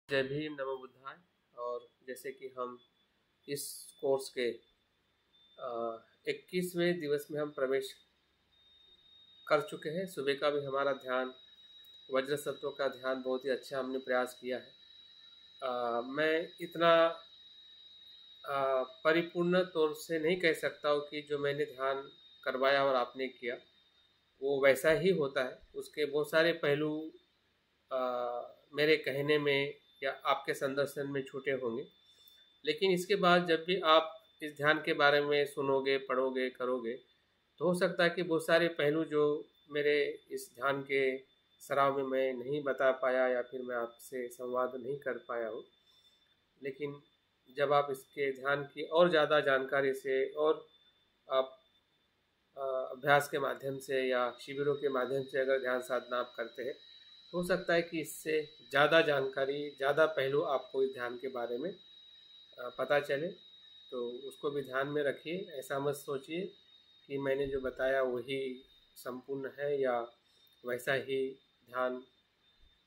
जय भीम नमो बुद्धाय। और जैसे कि हम इस कोर्स के 21वें दिवस में हम प्रवेश कर चुके हैं। सुबह का भी हमारा ध्यान वज्र सत्व का ध्यान बहुत ही अच्छा हमने प्रयास किया है। मैं इतना परिपूर्ण तौर से नहीं कह सकता हूँ कि जो मैंने ध्यान करवाया और आपने किया वो वैसा ही होता है। उसके बहुत सारे पहलू मेरे कहने में या आपके संदर्शन में छूटे होंगे, लेकिन इसके बाद जब भी आप इस ध्यान के बारे में सुनोगे, पढ़ोगे, करोगे तो हो सकता है कि बहुत सारे पहलू जो मेरे इस ध्यान के सराव में मैं नहीं बता पाया या फिर मैं आपसे संवाद नहीं कर पाया हूँ, लेकिन जब आप इसके ध्यान की और ज़्यादा जानकारी से और आप अभ्यास के माध्यम से या शिविरों के माध्यम से अगर ध्यान साधना आप करते हैं तो हो सकता है कि इससे ज़्यादा जानकारी, ज़्यादा पहलू आपको इस ध्यान के बारे में पता चले। तो उसको भी ध्यान में रखिए। ऐसा मत सोचिए कि मैंने जो बताया वही संपूर्ण है या वैसा ही ध्यान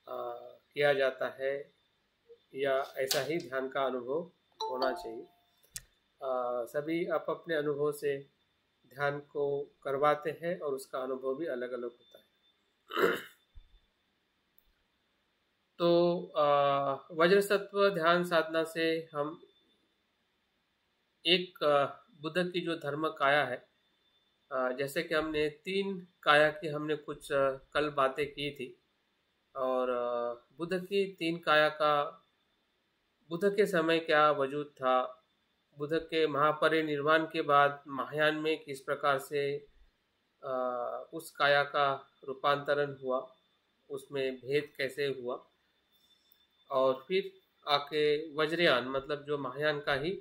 किया जाता है या ऐसा ही ध्यान का अनुभव होना चाहिए। सभी आप अपने अनुभव से ध्यान को करवाते हैं और उसका अनुभव भी अलग अलग होता है। तो वज्र सत्व ध्यान साधना से हम एक बुद्ध की जो धर्म काया है, जैसे कि हमने 3 काया की हमने कुछ कल बातें की थी। और बुद्ध की 3 काया का बुद्ध के समय क्या वजूद था, बुद्ध के महापरिनिर्वाण के बाद महायान में किस प्रकार से उस काया का रूपांतरण हुआ, उसमें भेद कैसे हुआ, और फिर आके वज्रयान मतलब जो महायान का ही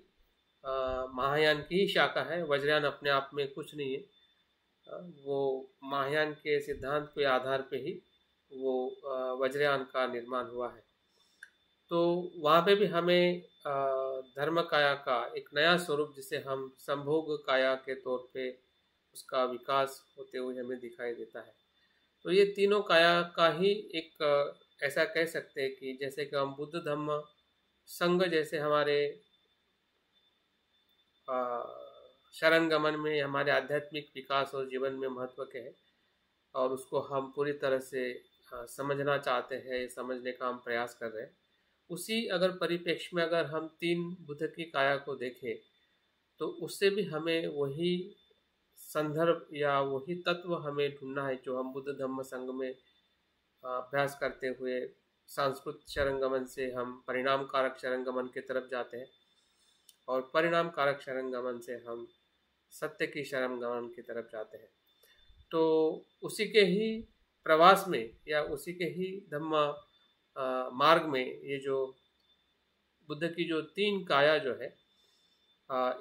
महायान की ही शाखा है। वज्रयान अपने आप में कुछ नहीं है, वो महायान के सिद्धांत के आधार पे ही वो वज्रयान का निर्माण हुआ है। तो वहाँ पे भी हमें धर्म काया का एक नया स्वरूप जिसे हम संभोग काया के तौर पे उसका विकास होते हुए हमें दिखाई देता है। तो ये तीनों काया का ही एक ऐसा कह सकते हैं कि जैसे कि हम बुद्ध धम्म संघ जैसे हमारे शरण गमन में हमारे आध्यात्मिक विकास और जीवन में महत्व के है और उसको हम पूरी तरह से समझना चाहते हैं, समझने का हम प्रयास कर रहे हैं। उसी अगर परिप्रेक्ष्य में अगर हम 3 बुद्ध की काया को देखें तो उससे भी हमें वही संदर्भ या वही तत्व हमें ढूंढना है जो हम बुद्ध धम्म संघ में अभ्यास करते हुए सांस्कृत शरणगमन से हम परिणाम कारक शरणगमन की तरफ जाते हैं और परिणाम कारक शरणगमन से हम सत्य की शरणगमन की तरफ जाते हैं। तो उसी के ही प्रवास में या उसी के ही धम्म मार्ग में ये जो बुद्ध की जो 3 काया जो है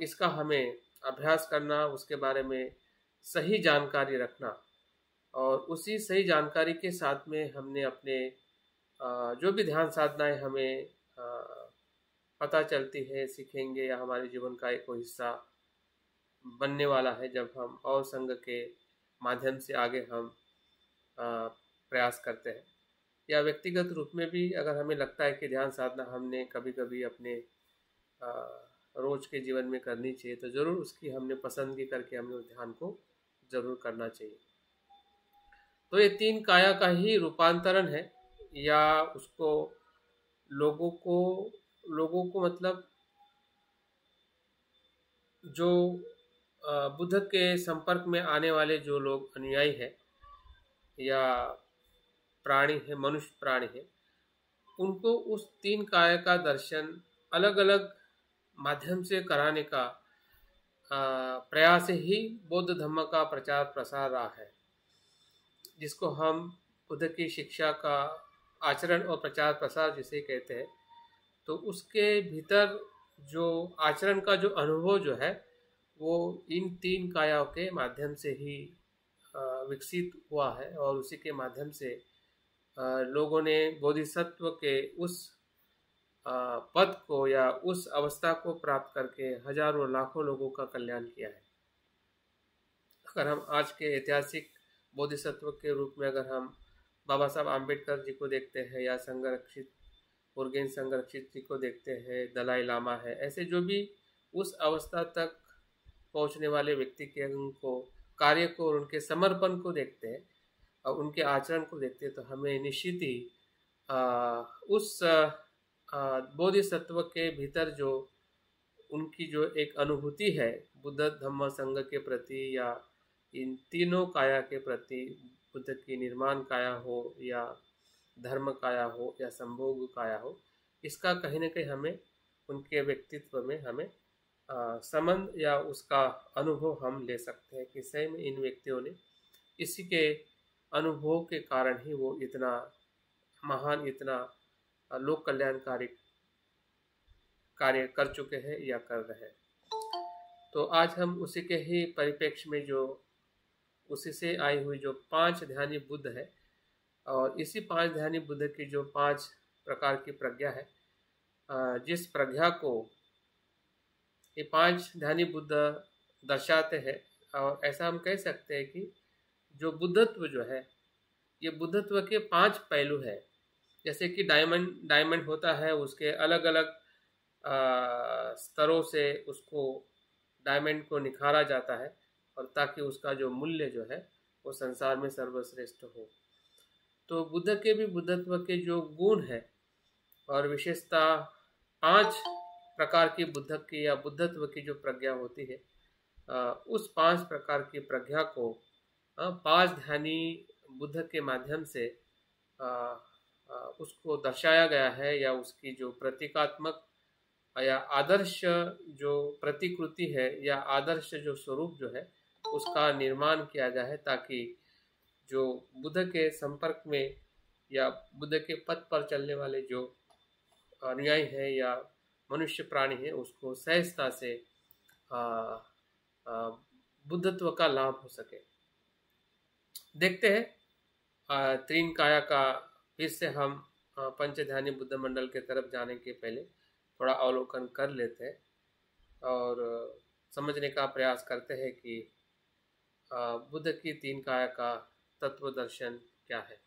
इसका हमें अभ्यास करना, उसके बारे में सही जानकारी रखना और उसी सही जानकारी के साथ में हमने अपने जो भी ध्यान साधनाएं हमें पता चलती है, सीखेंगे या हमारे जीवन का एक हिस्सा बनने वाला है जब हम और संघ के माध्यम से आगे हम प्रयास करते हैं, या व्यक्तिगत रूप में भी अगर हमें लगता है कि ध्यान साधना हमने कभी कभी अपने रोज के जीवन में करनी चाहिए तो ज़रूर उसकी हमने पसंदगी करके हमें उस ध्यान को ज़रूर करना चाहिए। तो ये 3 काया का ही रूपांतरण है या उसको लोगों को मतलब जो बुद्ध के संपर्क में आने वाले जो लोग अनुयायी हैं या प्राणी है, मनुष्य प्राणी है, उनको उस 3 काया का दर्शन अलग अलग माध्यम से कराने का प्रयास ही बौद्ध धर्म का प्रचार प्रसार रहा है, जिसको हम बुद्ध की शिक्षा का आचरण और प्रचार प्रसार जिसे कहते हैं। तो उसके भीतर जो आचरण का जो अनुभव जो है वो इन 3 कायाओं के माध्यम से ही विकसित हुआ है और उसी के माध्यम से लोगों ने बोधिसत्व के उस पद को या उस अवस्था को प्राप्त करके हजारों लाखों लोगों का कल्याण किया है। अगर हम आज के ऐतिहासिक बोधिसत्व के रूप में अगर हम बाबा साहब आम्बेडकर जी को देखते हैं या संरक्षित उर्गेन संरक्षित जी को देखते हैं, दलाई लामा है, ऐसे जो भी उस अवस्था तक पहुंचने वाले व्यक्ति के उनको कार्य को और उनके समर्पण को देखते हैं और उनके आचरण को देखते हैं, तो हमें निश्चित ही उस बोधिसत्व के भीतर जो उनकी जो एक अनुभूति है बुद्ध धम्म संघ के प्रति या इन तीनों काया के प्रति, बुद्ध की निर्माण काया हो या धर्म काया हो या संभोग काया हो, इसका कहीं ना कहीं हमें उनके व्यक्तित्व में हमें संबंध या उसका अनुभव हम ले सकते हैं कि सही में इन व्यक्तियों ने इसी के अनुभव के कारण ही वो इतना महान, इतना लोक कल्याणकारी कार्य कर चुके हैं या कर रहे हैं। तो आज हम उसी के ही परिप्रेक्ष्य में जो उसी से आई हुई जो 5 ध्यानी बुद्ध है और इसी 5 ध्यानी बुद्ध की जो 5 प्रकार की प्रज्ञा है, जिस प्रज्ञा को ये 5 ध्यानी बुद्ध दर्शाते हैं, और ऐसा हम कह सकते हैं कि जो बुद्धत्व जो है ये बुद्धत्व के 5 पहलू है। जैसे कि डायमंड होता है, उसके अलग अलग स्तरों से उसको डायमंड को निखारा जाता है और ताकि उसका जो मूल्य जो है वो संसार में सर्वश्रेष्ठ हो। तो बुद्ध के भी बुद्धत्व के जो गुण है और विशेषता 5 प्रकार की बुद्ध की या बुद्धत्व की जो प्रज्ञा होती है, उस 5 प्रकार की प्रज्ञा को 5 ध्यानी बुद्ध के माध्यम से उसको दर्शाया गया है, या उसकी जो प्रतीकात्मक या आदर्श जो प्रतिकृति है या आदर्श जो स्वरूप जो है उसका निर्माण किया गया है, ताकि जो बुद्ध के संपर्क में या बुद्ध के पथ पर चलने वाले जो अनुयायी हैं या मनुष्य प्राणी हैं उसको सहजता से बुद्धत्व का लाभ हो सके। देखते हैं तीन काया का फिर से हम पंचध्यानी बुद्ध मंडल के तरफ जाने के पहले थोड़ा अवलोकन कर लेते हैं और समझने का प्रयास करते हैं कि बुद्ध की 3 काया का तत्व दर्शन क्या है।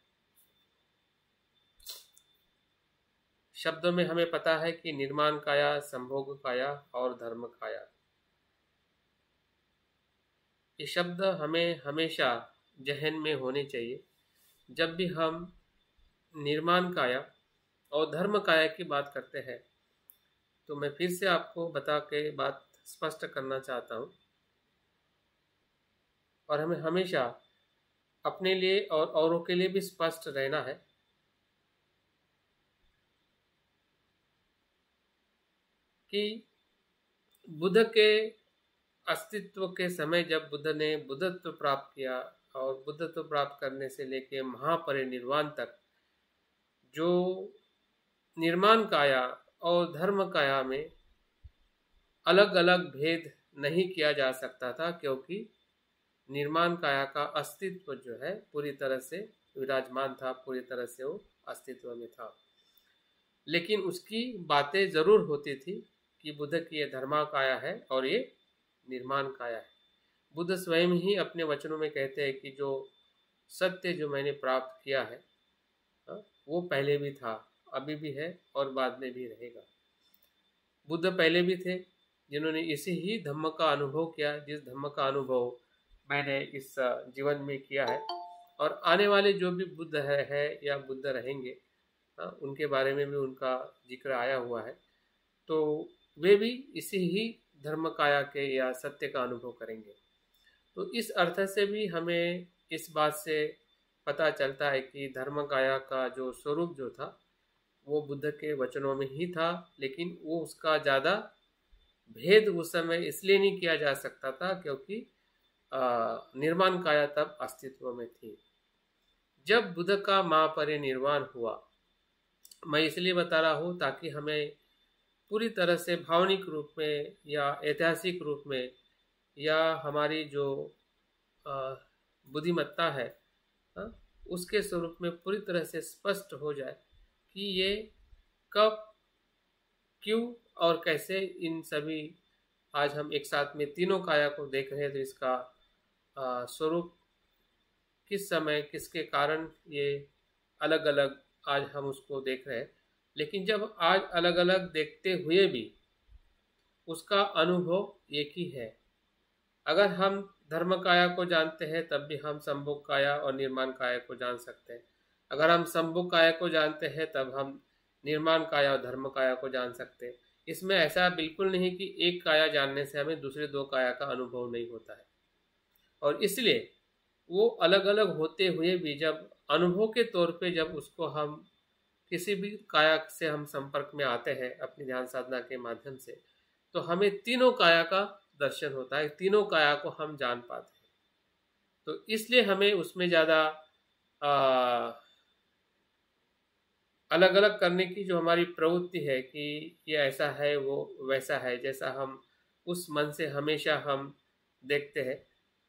शब्दों में हमें पता है कि निर्माण काया, संभोग काया और धर्म काया। ये शब्द हमें हमेशा जहन में होने चाहिए जब भी हम निर्माण काया और धर्म काया की बात करते हैं। तो मैं फिर से आपको बता के बात स्पष्ट करना चाहता हूँ, और हमें हमेशा अपने लिए और औरों के लिए भी स्पष्ट रहना है कि बुद्ध के अस्तित्व के समय जब बुद्ध ने बुद्धत्व प्राप्त किया और बुद्धत्व प्राप्त करने से लेके महापरिनिर्वाण तक जो निर्माण काया और धर्म काया में अलग अलग भेद नहीं किया जा सकता था, क्योंकि निर्माण काया का अस्तित्व जो है पूरी तरह से विराजमान था, पूरी तरह से वो अस्तित्व में था। लेकिन उसकी बातें जरूर होती थी कि बुद्ध की ये धर्मा काया है और ये निर्माण काया है। बुद्ध स्वयं ही अपने वचनों में कहते हैं कि जो सत्य जो मैंने प्राप्त किया है वो पहले भी था, अभी भी है और बाद में भी रहेगा। बुद्ध पहले भी थे जिन्होंने इसी ही धम्म का अनुभव किया, जिस धम्म का अनुभव मैंने इस जीवन में किया है, और आने वाले जो भी बुद्ध है या बुद्ध रहेंगे उनके बारे में भी उनका जिक्र आया हुआ है। तो वे भी इसी ही धर्म काया के या सत्य का अनुभव करेंगे। तो इस अर्थ से भी हमें इस बात से पता चलता है कि धर्म काया का जो स्वरूप जो था वो बुद्ध के वचनों में ही था, लेकिन वो उसका ज़्यादा भेद उस समय इसलिए नहीं किया जा सकता था क्योंकि निर्माण काया तब अस्तित्व में थी। जब बुद्ध का महापरिनिर्वाण हुआ, मैं इसलिए बता रहा हूँ ताकि हमें पूरी तरह से भावनिक रूप में या ऐतिहासिक रूप में या हमारी जो बुद्धिमत्ता है उसके स्वरूप में पूरी तरह से स्पष्ट हो जाए कि ये कब, क्यों और कैसे इन सभी आज हम एक साथ में तीनों काया को देख रहे हैं। तो इसका स्वरूप किस समय किसके कारण ये अलग अलग आज हम उसको देख रहे हैं। लेकिन जब आज अलग अलग देखते हुए भी उसका अनुभव एक ही है। अगर हम धर्म काया को जानते हैं तब भी हम संभोग काया और निर्माण काया को जान सकते हैं। अगर हम संभोग काया को जानते हैं तब हम निर्माण काया और धर्म काया को जान सकते हैं। इसमें ऐसा बिल्कुल नहीं कि एक काया जानने से हमें दूसरे दो काया का अनुभव नहीं होता है। और इसलिए वो अलग अलग होते हुए भी जब अनुभव के तौर पे जब उसको हम किसी भी काया से हम संपर्क में आते हैं अपनी ध्यान साधना के माध्यम से, तो हमें तीनों काया का दर्शन होता है, तीनों काया को हम जान पाते हैं। तो इसलिए हमें उसमें ज़्यादा अलग अलग करने की जो हमारी प्रवृत्ति है कि ये ऐसा है वो वैसा है, जैसा हम उस मन से हमेशा हम देखते हैं,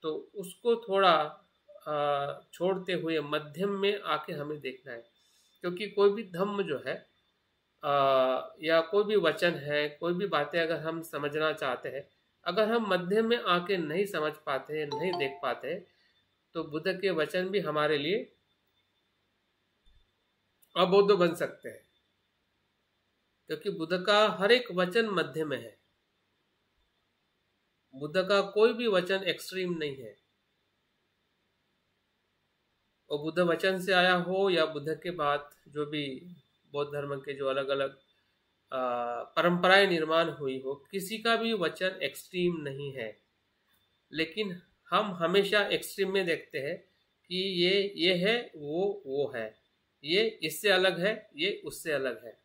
तो उसको थोड़ा छोड़ते हुए मध्यम में आके हमें देखना है। क्योंकि कोई भी धम्म जो है या कोई भी वचन है, कोई भी बातें अगर हम समझना चाहते हैं, अगर हम मध्यम में आके नहीं समझ पाते हैं, नहीं देख पाते हैं, तो बुद्ध के वचन भी हमारे लिए अबोध बन सकते हैं। क्योंकि बुद्ध का हर एक वचन मध्य में है, बुद्ध का कोई भी वचन एक्सट्रीम नहीं है। और बुद्ध वचन से आया हो या बुद्ध के बाद जो भी बौद्ध धर्म के जो अलग अलग परंपराएं निर्माण हुई हो, किसी का भी वचन एक्सट्रीम नहीं है। लेकिन हम हमेशा एक्सट्रीम में देखते हैं कि ये है, वो है, ये इससे अलग है, ये उससे अलग है।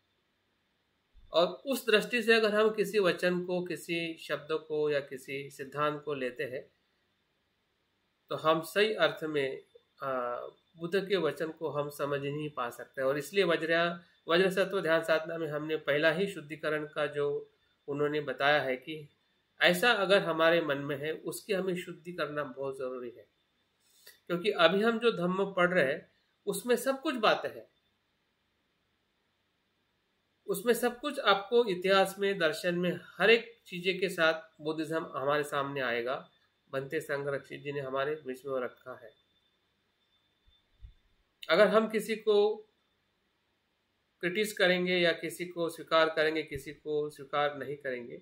और उस दृष्टि से अगर हम किसी वचन को, किसी शब्द को या किसी सिद्धांत को लेते हैं, तो हम सही अर्थ में बुद्ध के वचन को हम समझ नहीं पा सकते। और इसलिए वज्र सत्व ध्यान साधना में हमने पहला ही शुद्धिकरण का जो उन्होंने बताया है कि ऐसा अगर हमारे मन में है, उसकी हमें शुद्धि करना बहुत जरूरी है। क्योंकि अभी हम जो धम्म पढ़ रहे हैं उसमें सब कुछ बातें हैं, उसमें सब कुछ आपको इतिहास में, दर्शन में, हर एक चीजें के साथ बुद्धिज्म हमारे सामने आएगा। बनते संरक्षित जी ने हमारे बीच में रखा है। अगर हम किसी को क्रिटिस करेंगे या किसी को स्वीकार करेंगे, किसी को स्वीकार नहीं करेंगे,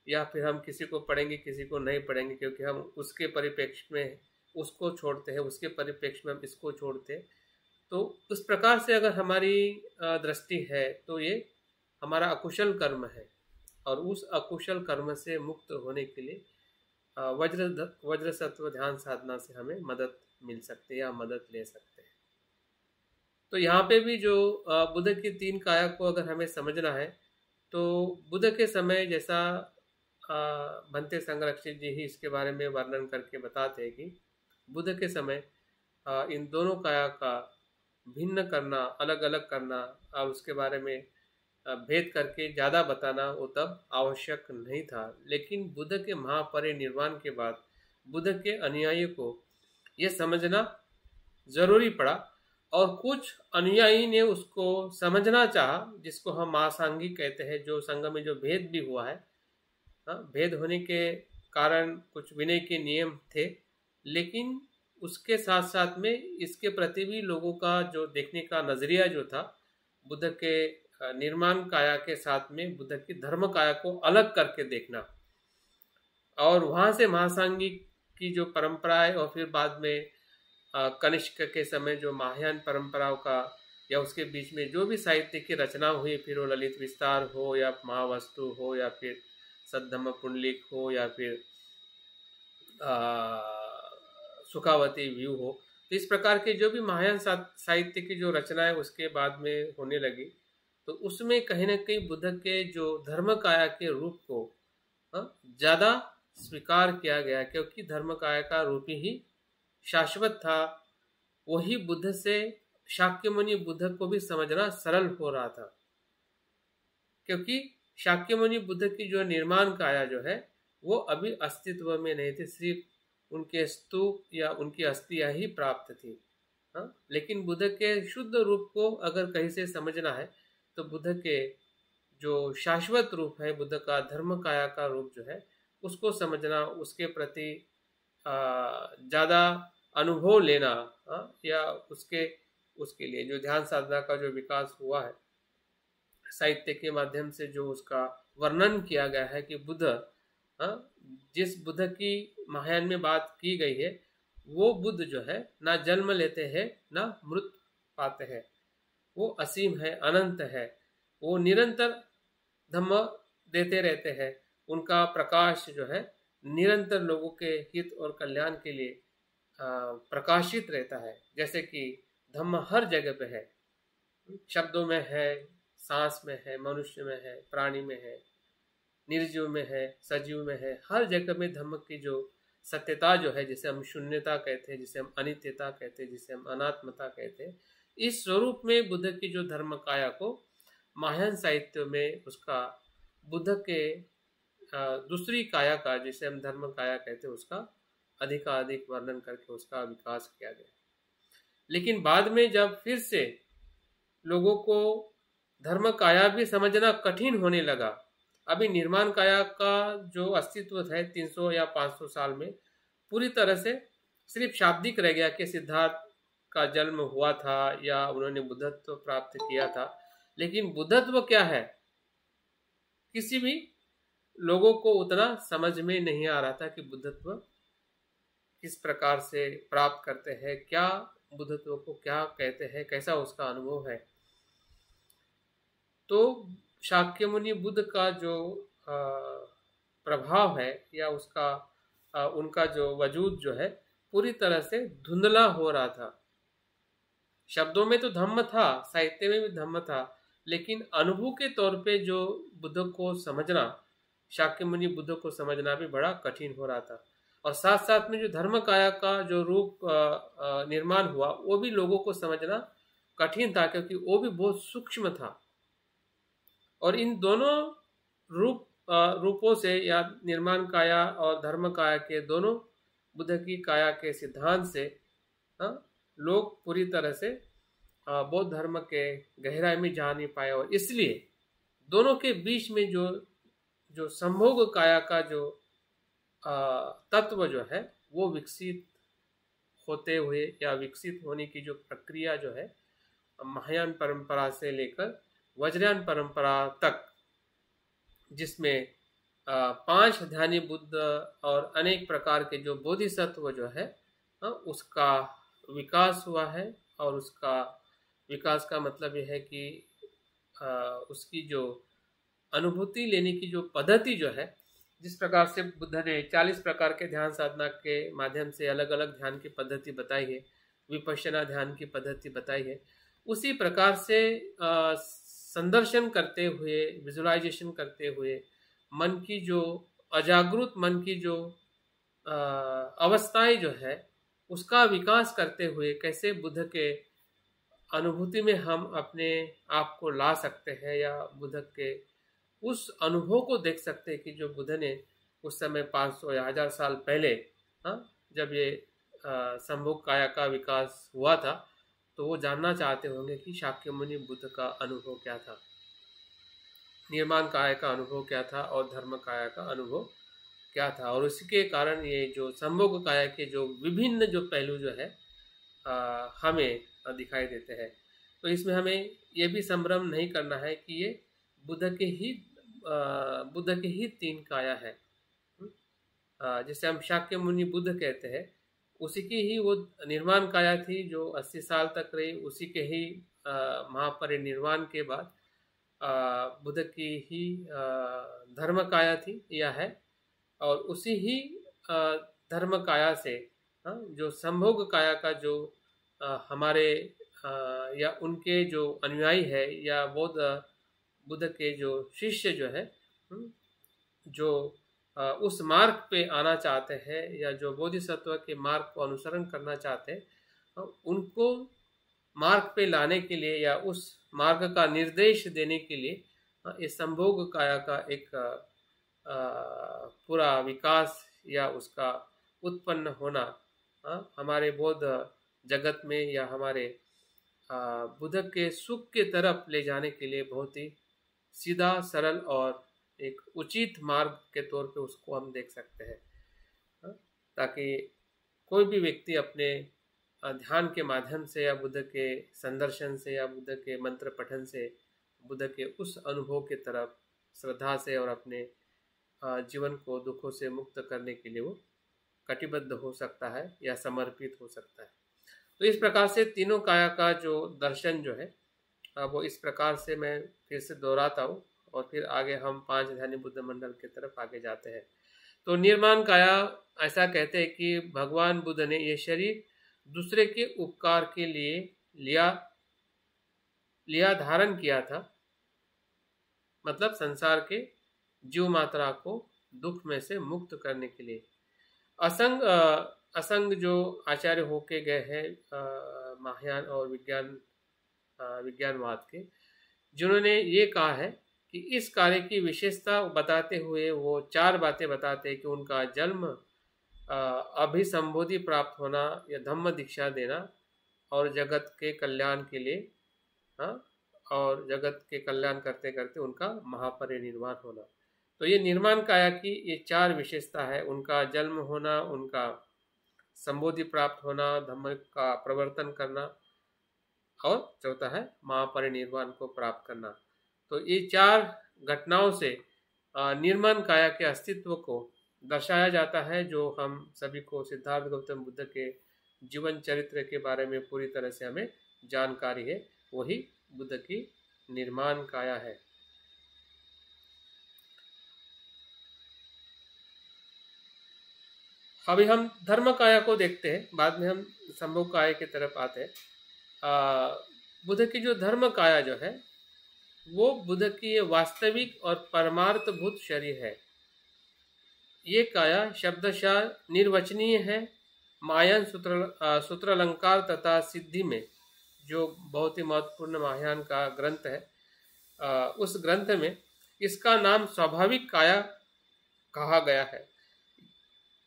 या फिर हम किसी को पढ़ेंगे किसी को नहीं पढ़ेंगे, क्योंकि हम उसके परिप्रेक्ष्य में उसको छोड़ते हैं, उसके परिप्रेक्ष्य में हम इसको छोड़ते हैं, तो उस प्रकार से अगर हमारी दृष्टि है तो ये हमारा अकुशल कर्म है। और उस अकुशल कर्म से मुक्त होने के लिए वज्र सत्व ध्यान साधना से हमें मदद मिल सकती है या मदद ले सकते हैं। तो यहाँ पे भी जो बुद्ध की तीन काया को अगर हमें समझना है, तो बुद्ध के समय जैसा बनते संरक्षित जी ही इसके बारे में वर्णन करके बताते हैं कि बुद्ध के समय इन दोनों काया का भिन्न करना, अलग अलग करना और उसके बारे में भेद करके ज़्यादा बताना वो तब आवश्यक नहीं था। लेकिन बुद्ध के महापरिनिर्वाण के बाद बुद्ध के अनुयायी को ये समझना जरूरी पड़ा, और कुछ अनुयायी ने उसको समझना चाहा, जिसको हम महासांगिक कहते हैं। जो संघ में जो भेद भी हुआ है, भेद होने के कारण कुछ विनय के नियम थे, लेकिन उसके साथ साथ में इसके प्रति भी लोगों का जो देखने का नजरिया जो था, बुद्ध के निर्माण काया के साथ में बुद्ध की धर्म काया को अलग करके देखना, और वहां से महासांगिक की जो परंपरा है, और फिर बाद में कनिष्क के समय जो महायान परंपराओं का या उसके बीच में जो भी साहित्य की रचना हुई, फिर वो ललित विस्तार हो या महावस्तु हो या फिर सद्धम्म पुंडलिक हो या फिर सुखावती व्यू हो, तो इस प्रकार के जो भी महायान साहित्य की जो रचना है उसके बाद में होने लगी, तो उसमें कहीं ना कहीं बुद्ध के जो धर्म काया के रूप को ज़्यादा स्वीकार किया गया, क्योंकि धर्म काया का रूप ही शाश्वत था। वही बुद्ध से शाक्यमुनि बुद्ध को भी समझना सरल हो रहा था, क्योंकि शाक्यमुनि बुद्ध की जो निर्माण काया जो है वो अभी अस्तित्व में नहीं थी, सिर्फ उनके स्तूप या उनकी अस्थियां ही प्राप्त थी। लेकिन बुद्ध के शुद्ध रूप को अगर कहीं से समझना है, तो बुद्ध के जो शाश्वत रूप है, बुद्ध का धर्म काया का रूप जो है, उसको समझना, उसके प्रति ज़्यादा अनुभव लेना, या उसके लिए जो ध्यान साधना का जो विकास हुआ है, साहित्य के माध्यम से जो उसका वर्णन किया गया है कि बुद्ध, जिस बुद्ध की महायान में बात की गई है, वो बुद्ध जो है ना जन्म लेते हैं ना मृत्यु पाते हैं, वो असीम है, अनंत है, वो निरंतर धम्म देते रहते हैं, उनका प्रकाश जो है निरंतर लोगों के हित और कल्याण के लिए प्रकाशित रहता है। जैसे कि धम्म हर जगह पे है, शब्दों में है, सांस में है, मनुष्य में है, प्राणी में है, निर्जीव में है, सजीव में है, हर जगह में धम्म की जो सत्यता जो है, जिसे हम शून्यता कहते हैं, जिसे हम अनित्यता कहते हैं, जिसे हम अनात्मता कहते हैं, इस स्वरूप में बुद्ध की जो धर्म काया को महायान साहित्य में उसका बुद्ध के दूसरी काया का, जिसे हम धर्म काया कहते हैं, उसका अधिकाधिक वर्णन करके उसका विकास किया गया। लेकिन बाद में जब फिर से लोगों को धर्म काया भी समझना कठिन होने लगा, अभी निर्माण काया का जो अस्तित्व है 300 या 500 साल में पूरी तरह से सिर्फ शाब्दिक रह गया कि सिद्धार्थ का जन्म हुआ था या उन्होंने बुद्धत्व प्राप्त किया था। लेकिन बुद्धत्व क्या है किसी भी लोगों को उतना समझ में नहीं आ रहा था कि बुद्धत्व किस प्रकार से प्राप्त करते हैं, क्या बुद्धत्व को क्या कहते हैं, कैसा उसका अनुभव है। तो शाक्य मुनि बुद्ध का जो प्रभाव है या उसका उनका जो वजूद जो है पूरी तरह से धुंधला हो रहा था। शब्दों में तो धम्म था, साहित्य में भी धम्म था, लेकिन अनुभव के तौर पे जो बुद्ध को समझना, शाक्य मुनि बुद्ध को समझना भी बड़ा कठिन हो रहा था। और साथ साथ में जो धर्म काया का जो रूप निर्माण हुआ वो भी लोगों को समझना कठिन था, क्योंकि वो भी बहुत सूक्ष्म था। और इन दोनों रूपों से या निर्माण काया और धर्म काया के दोनों बुद्ध की काया के सिद्धांत से लोग पूरी तरह से बौद्ध धर्म के गहराई में जा नहीं पाए। और इसलिए दोनों के बीच में जो संभोग काया का जो तत्व जो है वो विकसित होते हुए या विकसित होने की जो प्रक्रिया जो है महायान परंपरा से लेकर वज्रयान परंपरा तक, जिसमें 5 ध्यानी बुद्ध और अनेक प्रकार के जो बोधिसत्व जो है उसका विकास हुआ है। और उसका विकास का मतलब यह है कि उसकी जो अनुभूति लेने की जो पद्धति जो है, जिस प्रकार से बुद्ध ने 40 प्रकार के ध्यान साधना के माध्यम से अलग अलग ध्यान की पद्धति बताई है, विपश्यना ध्यान की पद्धति बताई है, उसी प्रकार से संदर्शन करते हुए, विजुअलाइजेशन करते हुए मन की जो अजागृत मन की जो अवस्थाएं जो है उसका विकास करते हुए कैसे बुद्ध के अनुभूति में हम अपने आप को ला सकते हैं या बुद्ध के उस अनुभव को देख सकते हैं कि जो बुद्ध ने उस समय 500 या 1000 साल पहले जब ये संभोग काया का विकास हुआ था, तो वो जानना चाहते होंगे कि शाक्य मुनि बुद्ध का अनुभव क्या था, निर्माण काया का अनुभव क्या था और धर्म काया का अनुभव क्या था। और उसके कारण ये जो संभोग काया के जो विभिन्न जो पहलू जो है हमें दिखाई देते हैं। तो इसमें हमें ये भी संभ्रम नहीं करना है कि ये बुद्ध के ही 3 काया है। जिसे हम शाक्य मुनि बुद्ध कहते हैं, उसी की ही वो निर्माण काया थी जो 80 साल तक रही। उसी के ही महापरिनिर्वाण के बाद बुद्ध की ही धर्म काया थी या है। और उसी ही धर्म काया से जो संभोग काया का जो हमारे या उनके जो अनुयायी है या बुद्ध के जो शिष्य जो है, जो उस मार्ग पे आना चाहते हैं या जो बोधिसत्व के मार्ग को अनुसरण करना चाहते हैं, उनको मार्ग पे लाने के लिए या उस मार्ग का निर्देश देने के लिए इस संभोग काया का एक पूरा विकास या उसका उत्पन्न होना हमारे बौद्ध जगत में या हमारे बुद्ध के सुख के तरफ ले जाने के लिए बहुत ही सीधा, सरल और एक उचित मार्ग के तौर पे उसको हम देख सकते हैं, ताकि कोई भी व्यक्ति अपने ध्यान के माध्यम से या बुद्ध के संदर्शन से या बुद्ध के मंत्र पठन से बुद्ध के उस अनुभव की तरफ श्रद्धा से और अपने जीवन को दुखों से मुक्त करने के लिए वो कटिबद्ध हो सकता है या समर्पित हो सकता है। तो इस प्रकार से तीनों काया का जो दर्शन जो है वो इस प्रकार से मैं फिर से दोहराता हूँ और फिर आगे हम 5 ध्यानी बुद्ध मंडल की तरफ आगे जाते हैं। तो निर्माण काया ऐसा कहते हैं कि भगवान बुद्ध ने ये शरीर दूसरे के उपकार के लिए लिया धारण किया था, मतलब संसार के जीव मात्रा को दुख में से मुक्त करने के लिए। असंग जो आचार्य होके गए हैं महायान और विज्ञानवाद के, जिन्होंने ये कहा है कि इस कार्य की विशेषता बताते हुए वो 4 बातें बताते हैं कि उनका जन्म, अभिसंबोधि प्राप्त होना या धम्म दीक्षा देना और जगत के कल्याण के लिए, और जगत के कल्याण करते करते उनका महापरिनिर्वाण होना। तो ये निर्माण काया की ये 4 विशेषता है, उनका जन्म होना, उनका संबोधि प्राप्त होना, धम्म का प्रवर्तन करना और चौथा है महापरिनिर्वाण को प्राप्त करना। तो ये 4 घटनाओं से निर्माण काया के अस्तित्व को दर्शाया जाता है, जो हम सभी को सिद्धार्थ गौतम बुद्ध के जीवन चरित्र के बारे में पूरी तरह से हमें जानकारी है। वही बुद्ध की निर्माण काया है। अभी हम धर्म काया को देखते हैं, बाद में हम संभोग काया की तरफ आते हैं। बुद्ध की जो धर्म काया जो है वो बुद्ध की वास्तविक और परमार्थभूत शरीर है। ये काया शब्दशः निर्वचनीय है। महायान सूत्र अलंकार तथा सिद्धि में, जो बहुत ही महत्वपूर्ण महायान का ग्रंथ है, उस ग्रंथ में इसका नाम स्वाभाविक काया कहा गया है।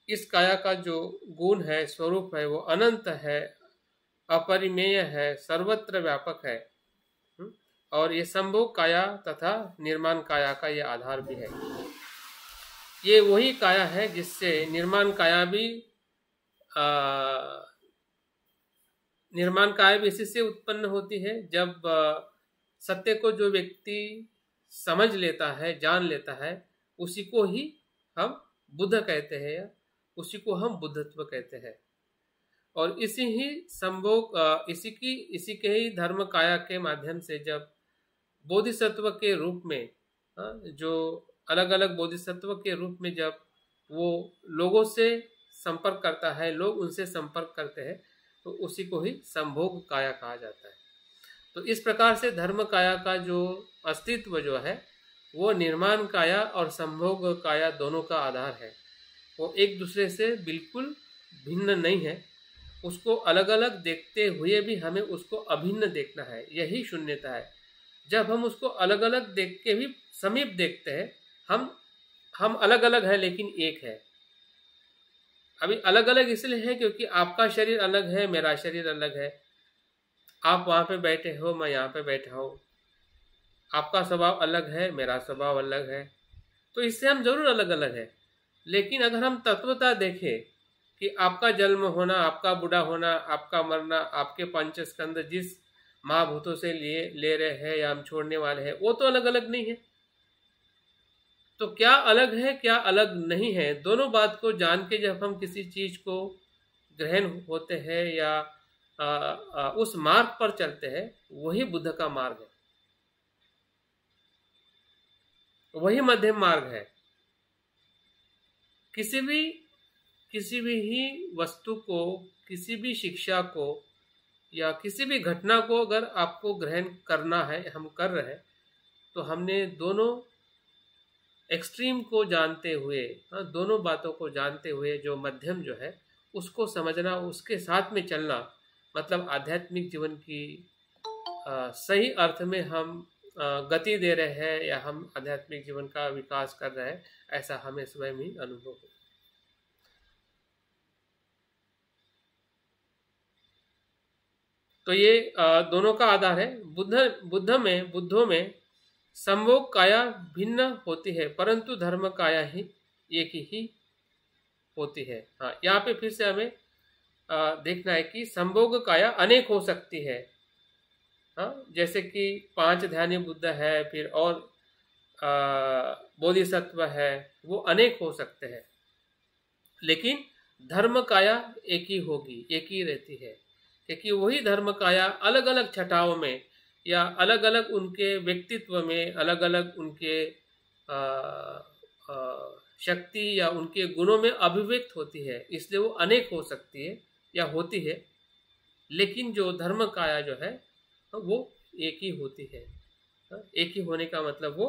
इस काया का जो गुण है, स्वरूप है, वो अनंत है, अपरिमेय है, सर्वत्र व्यापक है, और ये संभोग काया तथा निर्माण काया का ये आधार भी है। ये वही काया है जिससे निर्माण काया भी इसी से उत्पन्न होती है, जब सत्य को जो व्यक्ति समझ लेता है, जान लेता है, उसी को ही हम बुद्ध कहते हैं या उसी को हम बुद्धत्व कहते हैं। और इसी ही संभोग इसी के ही धर्म काया के माध्यम से जब बोधिसत्व के रूप में, जो अलग अलग बोधिसत्व के रूप में जब वो लोगों से संपर्क करता है, लोग उनसे संपर्क करते हैं, तो उसी को ही संभोग काया कहा जाता है। तो इस प्रकार से धर्म काया का जो अस्तित्व जो है वो निर्माण काया और संभोग काया दोनों का आधार है। वो एक दूसरे से बिल्कुल भिन्न नहीं है। उसको अलग अलग देखते हुए भी हमें उसको अभिन्न देखना है, यही शून्यता है। जब हम उसको अलग अलग देख के भी समीप देखते हैं, हम अलग अलग है लेकिन एक है। अभी अलग अलग इसलिए है क्योंकि आपका शरीर अलग है, मेरा शरीर अलग है। आप वहां पे बैठे हो, मैं यहाँ पे बैठा हूँ। आपका स्वभाव अलग है, मेरा स्वभाव अलग है, तो इससे हम जरूर अलग अलग है। लेकिन अगर हम तत्वता देखें कि आपका जन्म होना, आपका बूढ़ा होना, आपका मरना, आपके पंचस्कंद जिस महाभूतों से ले रहे हैं या हम छोड़ने वाले हैं, वो तो अलग अलग नहीं है। तो क्या अलग है, क्या अलग नहीं है, दोनों बात को जान के जब हम किसी चीज को ग्रहण होते हैं या उस मार्ग पर चलते हैं, वही बुद्ध का मार्ग है, वही मध्यम मार्ग है। किसी भी ही वस्तु को, किसी भी शिक्षा को या किसी भी घटना को अगर आपको ग्रहण करना है, हम कर रहे हैं, तो हमने दोनों एक्सट्रीम को जानते हुए, दोनों बातों को जानते हुए जो मध्यम जो है उसको समझना, उसके साथ में चलना, मतलब आध्यात्मिक जीवन की सही अर्थ में हम गति दे रहे हैं या हम आध्यात्मिक जीवन का विकास कर रहे हैं, ऐसा हमें स्वयं ही अनुभव हो। तो ये दोनों का आधार है। बुद्धों में संभोग काया भिन्न होती है, परंतु धर्म काया ही एक ही होती है। हाँ, यहाँ पे फिर से हमें देखना है कि संभोग काया अनेक हो सकती है, हाँ, जैसे कि 5 ध्यानी बुद्ध है, फिर और बोधिसत्व है, वो अनेक हो सकते हैं, लेकिन धर्म काया एक ही होगी, एक ही रहती है, क्योंकि वही धर्म काया अलग अलग छटाओं में या अलग अलग उनके व्यक्तित्व में, अलग अलग उनके आ, शक्ति या उनके गुणों में अभिव्यक्त होती है, इसलिए वो अनेक हो सकती है या होती है। लेकिन जो धर्म काया जो है वो एक ही होती है। एक ही होने का मतलब वो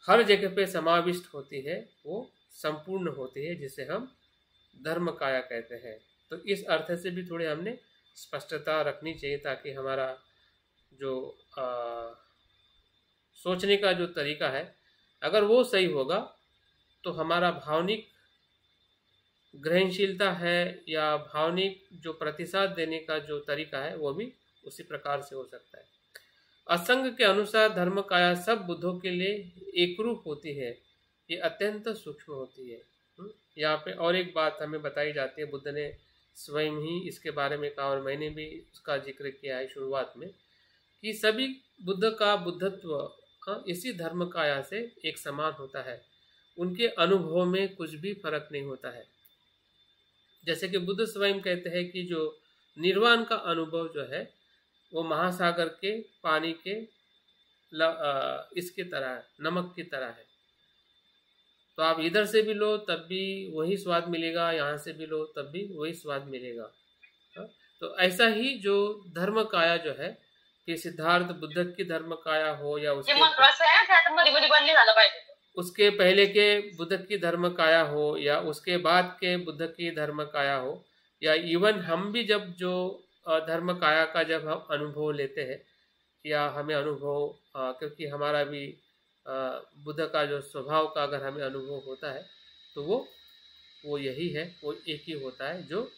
हर जगह पे समाविष्ट होती है, वो संपूर्ण होती है, जिसे हम धर्म काया कहते हैं। तो इस अर्थ से भी थोड़े हमने स्पष्टता रखनी चाहिए, ताकि हमारा जो सोचने का जो तरीका है, अगर वो सही होगा तो हमारा भावनिक ग्रहणशीलता है या भावनिक जो प्रतिसाद देने का जो तरीका है वो भी उसी प्रकार से हो सकता है। असंग के अनुसार धर्म काया सब बुद्धों के लिए एक रूप होती है, ये अत्यंत सूक्ष्म होती है। यहाँ पे और एक बात हमें बताई जाती है, बुद्ध ने स्वयं ही इसके बारे में कहा और मैंने भी उसका जिक्र किया है शुरुआत में, कि सभी बुद्ध का बुद्धत्व इसी धर्म काया से एक समान होता है, उनके अनुभव में कुछ भी फर्क नहीं होता है। जैसे कि बुद्ध स्वयं कहते हैं कि जो निर्वाण का अनुभव जो है वो महासागर के पानी के इसकी तरह है, नमक की तरह है। तो आप इधर से भी लो तब भी वही स्वाद मिलेगा, यहाँ से भी लो तब भी वही स्वाद मिलेगा। तो ऐसा ही जो धर्म काया जो है, कि सिद्धार्थ बुद्ध की धर्म काया हो या उसके पहले के बुद्ध की धर्म काया हो या उसके बाद के बुद्ध की धर्म काया हो, या इवन हम भी जब जो धर्म काया का जब हम अनुभव लेते हैं या हमें अनुभव क्योंकि हमारा भी बुद्ध का जो स्वभाव का अगर हमें अनुभव होता है तो वो यही है, वो एक ही होता है जो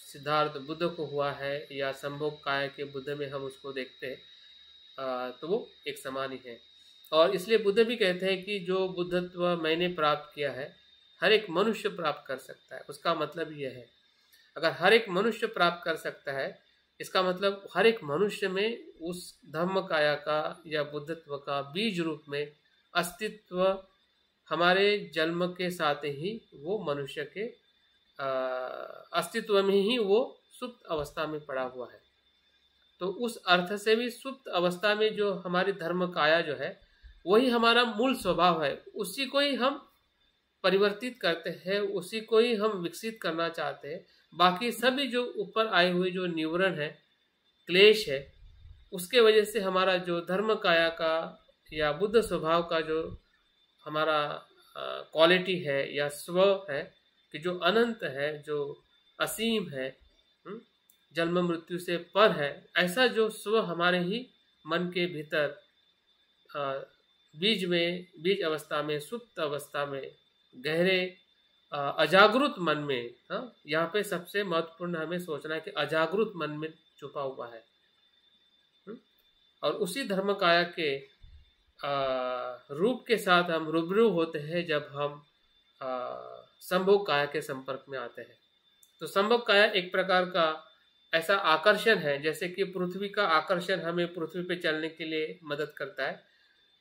सिद्धार्थ बुद्ध को हुआ है या संभोग काया के बुद्ध में हम उसको देखते हैं, तो वो एक समान ही है। और इसलिए बुद्ध भी कहते हैं कि जो बुद्धत्व मैंने प्राप्त किया है हर एक मनुष्य प्राप्त कर सकता है। उसका मतलब यह है, अगर हर एक मनुष्य प्राप्त कर सकता है, इसका मतलब हर एक मनुष्य में उस धम्म काया का या बुद्धत्व का बीज रूप में अस्तित्व हमारे जन्म के साथ ही वो मनुष्य के अस्तित्व में ही वो सुप्त अवस्था में पड़ा हुआ है। तो उस अर्थ से भी सुप्त अवस्था में जो हमारी धर्म काया जो है वही हमारा मूल स्वभाव है, उसी को ही हम परिवर्तित करते हैं, उसी को ही हम विकसित करना चाहते हैं। बाकी सभी जो ऊपर आए हुए जो निवरण है, क्लेश है, उसके वजह से हमारा जो धर्म काया का या बुद्ध स्वभाव का जो हमारा क्वालिटी है या स्व है, कि जो अनंत है, जो असीम है, जन्म मृत्यु से पर है, ऐसा जो स्व हमारे ही मन के भीतर बीज अवस्था में, सुप्त अवस्था में, गहरे अजागृत मन में, यहाँ पे सबसे महत्वपूर्ण हमें सोचना है कि अजागृत मन में छुपा हुआ है। और उसी धर्म काया के रूप के साथ हम रूबरू होते हैं जब हम संभोग काया के संपर्क में आते हैं। तो संभोग काया एक प्रकार का ऐसा आकर्षण है, जैसे कि पृथ्वी का आकर्षण हमें पृथ्वी पे चलने के लिए मदद करता है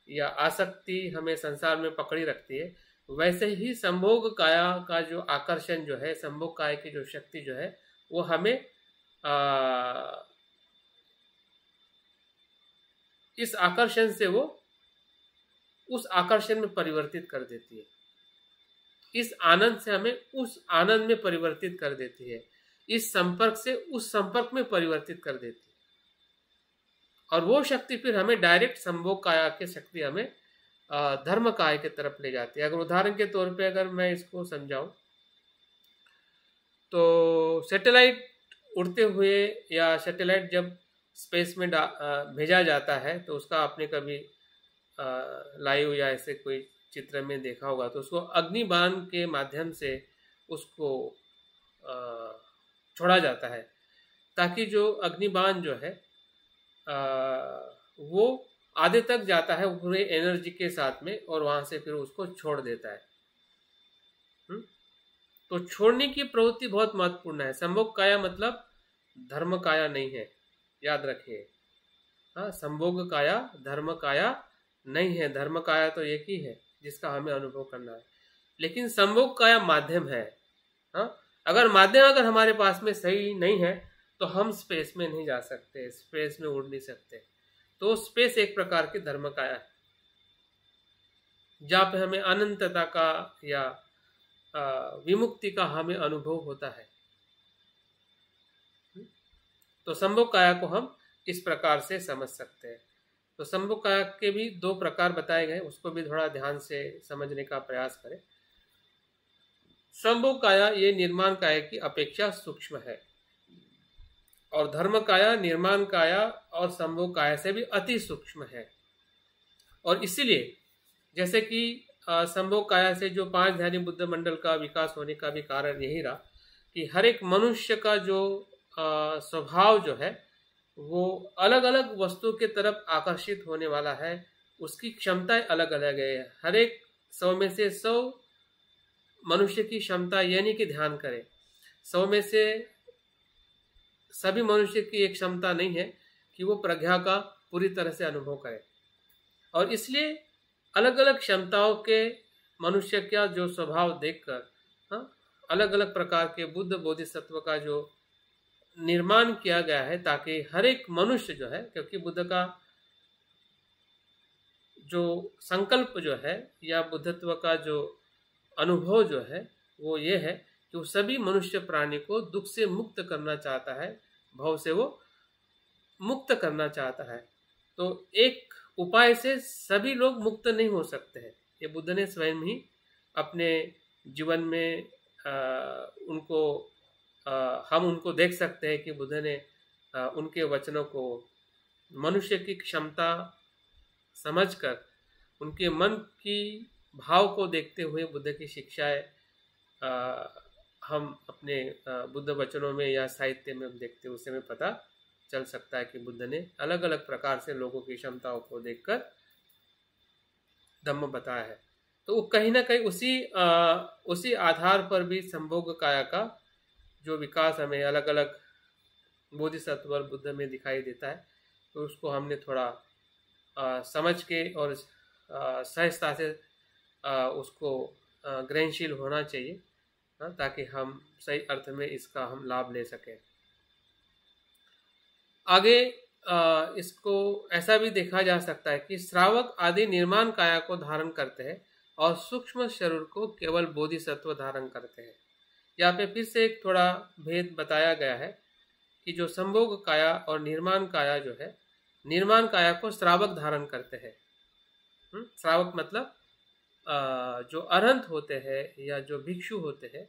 या आसक्ति हमें संसार में पकड़ी रखती है, वैसे ही संभोग काया का जो आकर्षण जो है, संभोग काया की जो शक्ति जो है, वो हमें इस आकर्षण से वो उस आकर्षण में परिवर्तित कर देती है, इस आनंद से हमें उस आनंद में परिवर्तित कर देती है, इस संपर्क से उस संपर्क में परिवर्तित कर देती है। और वो शक्ति फिर हमें डायरेक्ट संभोग काया की शक्ति हमें धर्म काया की तरफ ले जाती है। अगर उदाहरण के तौर पे अगर मैं इसको समझाऊं तो सैटेलाइट उड़ते हुए या सैटेलाइट जब स्पेस में भेजा जाता है तो उसका आपने कभी लाइव या ऐसे कोई चित्र में देखा होगा, तो उसको अग्निबाण के माध्यम से उसको छोड़ा जाता है, ताकि जो अग्निबाण जो है वो आधे तक जाता है पूरे एनर्जी के साथ में और वहां से फिर उसको छोड़ देता है। तो छोड़ने की प्रवृत्ति बहुत महत्वपूर्ण है। संभोग काया मतलब धर्म काया नहीं है, याद रखिए। हाँ, संभोग काया धर्म काया नहीं है। धर्म काया तो एक ही है जिसका हमें अनुभव करना है, लेकिन संभोग काया माध्यम है। हाँ, अगर माध्यम अगर हमारे पास में सही नहीं है तो हम स्पेस में नहीं जा सकते, स्पेस में उड़ नहीं सकते। तो स्पेस एक प्रकार की धर्म काया है, जहाँ पे हमें अनंतता का या विमुक्ति का हमें अनुभव होता है। तो संभोग काया को हम इस प्रकार से समझ सकते हैं। तो संभोग काया के भी दो प्रकार बताए गए, उसको भी थोड़ा ध्यान से समझने का प्रयास करें। संभोग काया ये निर्माण काया की अपेक्षा सूक्ष्म है, और धर्म काया निर्माण काया और संभोग काया से भी अति सूक्ष्म है। और इसीलिए जैसे कि संभोग काया से जो 5 ध्यानी बुद्ध मंडल का विकास होने का भी कारण यही रहा कि हर एक मनुष्य का जो स्वभाव जो है वो अलग अलग वस्तु के तरफ आकर्षित होने वाला है, उसकी क्षमताएं अलग अलग है। हर एक 100 में से 100 मनुष्य की क्षमता, यानी कि ध्यान करें, 100 में से सभी मनुष्य की एक क्षमता नहीं है कि वो प्रज्ञा का पूरी तरह से अनुभव करे। और इसलिए अलग अलग क्षमताओं के मनुष्य का जो स्वभाव देखकर अलग अलग प्रकार के बुद्ध बोधिसत्व का जो निर्माण किया गया है, ताकि हर एक मनुष्य जो है, क्योंकि बुद्ध का जो संकल्प जो है या बुद्धत्व का जो अनुभव जो है वो ये है कि वो सभी मनुष्य प्राणी को दुख से मुक्त करना चाहता है, भव से वो मुक्त करना चाहता है। तो एक उपाय से सभी लोग मुक्त नहीं हो सकते हैं। ये बुद्ध ने स्वयं ही अपने जीवन में हम उनको देख सकते हैं कि बुद्ध ने उनके वचनों को मनुष्य की क्षमता समझकर, उनके मन की भाव को देखते हुए बुद्ध की शिक्षाएं हम अपने बुद्ध वचनों में या साहित्य में देखते हैं, उससे हमें पता चल सकता है कि बुद्ध ने अलग अलग प्रकार से लोगों की क्षमताओं को देखकर धम्म बताया है। तो वो कहीं ना कहीं उसी आधार पर भी संभोग काया का जो विकास हमें अलग अलग बोधिसत्व और बुद्ध में दिखाई देता है, तो उसको हमने थोड़ा समझ के और सहजता से उसको ग्रहणशील होना चाहिए, ताकि हम सही अर्थ में इसका हम लाभ ले सकें। आगे इसको ऐसा भी देखा जा सकता है कि श्रावक आदि निर्माण काया को धारण करते हैं और सूक्ष्म शरीर को केवल बोधिसत्व धारण करते हैं। यहाँ पे फिर से एक थोड़ा भेद बताया गया है कि जो संभोग काया और निर्माण काया जो है, निर्माण काया को श्रावक धारण करते हैं। श्रावक मतलब जो अरहंत होते हैं या जो भिक्षु होते हैं,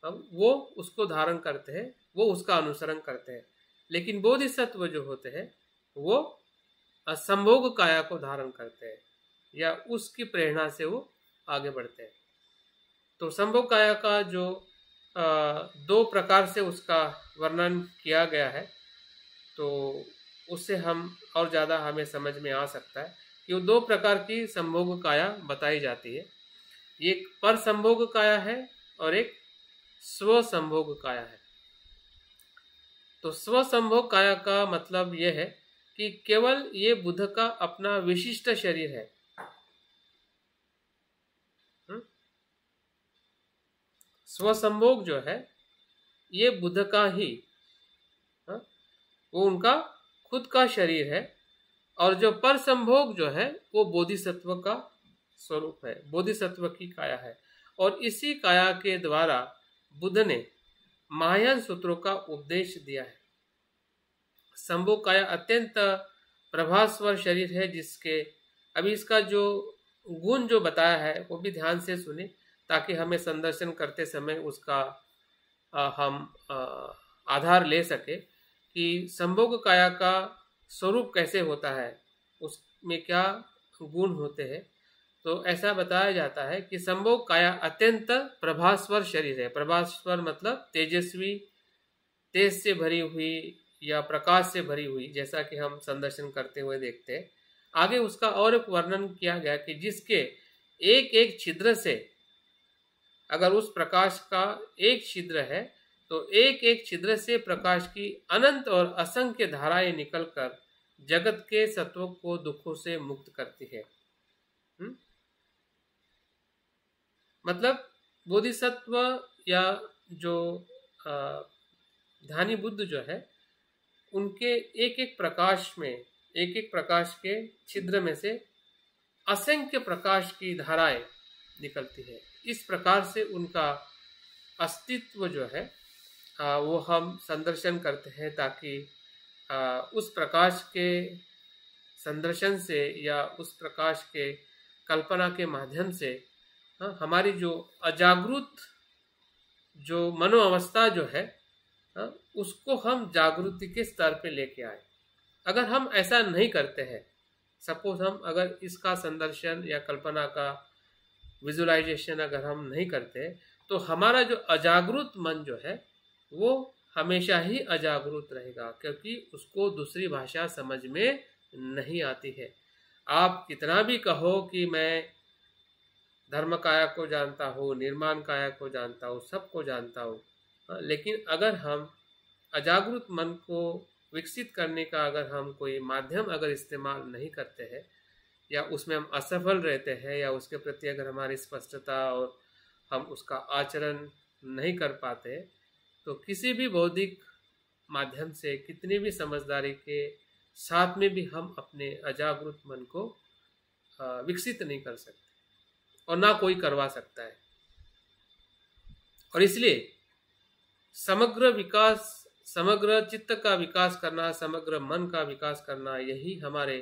अब वो उसको धारण करते हैं, वो उसका अनुसरण करते हैं। लेकिन बोधिसत्व जो होते हैं वो संभोग काया को धारण करते हैं या उसकी प्रेरणा से वो आगे बढ़ते हैं। तो संभोग काया का जो 2 प्रकार से उसका वर्णन किया गया है, तो उससे हम और ज़्यादा हमें समझ में आ सकता है कि वो 2 प्रकार की संभोग काया बताई जाती है। एक पर संभोग काया है और एक स्व संभोग काया है। तो स्व संभोग काया का मतलब यह है कि केवल ये बुद्ध का अपना विशिष्ट शरीर है। स्व संभोग जो है ये बुद्ध का ही, वो उनका खुद का शरीर है। और जो पर संभोग जो है वो बोधिसत्व का स्वरूप है, बोधिसत्व की काया है। और इसी काया के द्वारा बुद्ध ने महायान सूत्रों का उपदेश दिया है। संभोग काया अत्यंत प्रभास्वर शरीर है, जिसके अभी इसका जो गुण जो बताया है वो भी ध्यान से सुने, ताकि हमें संदर्शन करते समय उसका हम आधार ले सके कि संभोग काया का स्वरूप कैसे होता है, उसमें क्या गुण होते हैं। तो ऐसा बताया जाता है कि संभोग काया अत्यंत प्रभास्वर शरीर है। प्रभास्वर मतलब तेजस्वी, तेज से भरी हुई या प्रकाश से भरी हुई, जैसा कि हम संदर्शन करते हुए देखते हैं। आगे उसका और एक वर्णन किया गया कि जिसके एक एक छिद्र से, अगर उस प्रकाश का एक छिद्र है तो एक एक छिद्र से प्रकाश की अनंत और असंख्य धाराएं निकलकर जगत के सत्वों को दुखों से मुक्त करती है। मतलब बोधिसत्व या जो ध्यानी बुद्ध जो है, उनके एक एक प्रकाश में, एक एक प्रकाश के छिद्र में से असंख्य प्रकाश की धाराएं निकलती है। इस प्रकार से उनका अस्तित्व जो है वो हम संदर्शन करते हैं, ताकि उस प्रकाश के संदर्शन से या उस प्रकाश के कल्पना के माध्यम से हमारी जो अजागृत जो मनो अवस्था जो है उसको हम जागृति के स्तर पे लेके आए। अगर हम ऐसा नहीं करते हैं, सपोज हम अगर इसका संदर्शन या कल्पना का विजुअलाइजेशन अगर हम नहीं करते, तो हमारा जो अजागृत मन जो है वो हमेशा ही अजागृत रहेगा, क्योंकि उसको दूसरी भाषा समझ में नहीं आती है। आप कितना भी कहो कि मैं धर्म काया को जानता हूँ, निर्माण काया को जानता हूँ, सबको जानता हूँ, लेकिन अगर हम अजागृत मन को विकसित करने का अगर हम कोई माध्यम अगर इस्तेमाल नहीं करते हैं, या उसमें हम असफल रहते हैं, या उसके प्रति अगर हमारी स्पष्टता और हम उसका आचरण नहीं कर पाते, तो किसी भी बौद्धिक माध्यम से कितनी भी समझदारी के साथ में भी हम अपने अजागृत मन को विकसित नहीं कर सकते, और ना कोई करवा सकता है। और इसलिए समग्र विकास, समग्र चित्त का विकास करना, समग्र मन का विकास करना, यही हमारे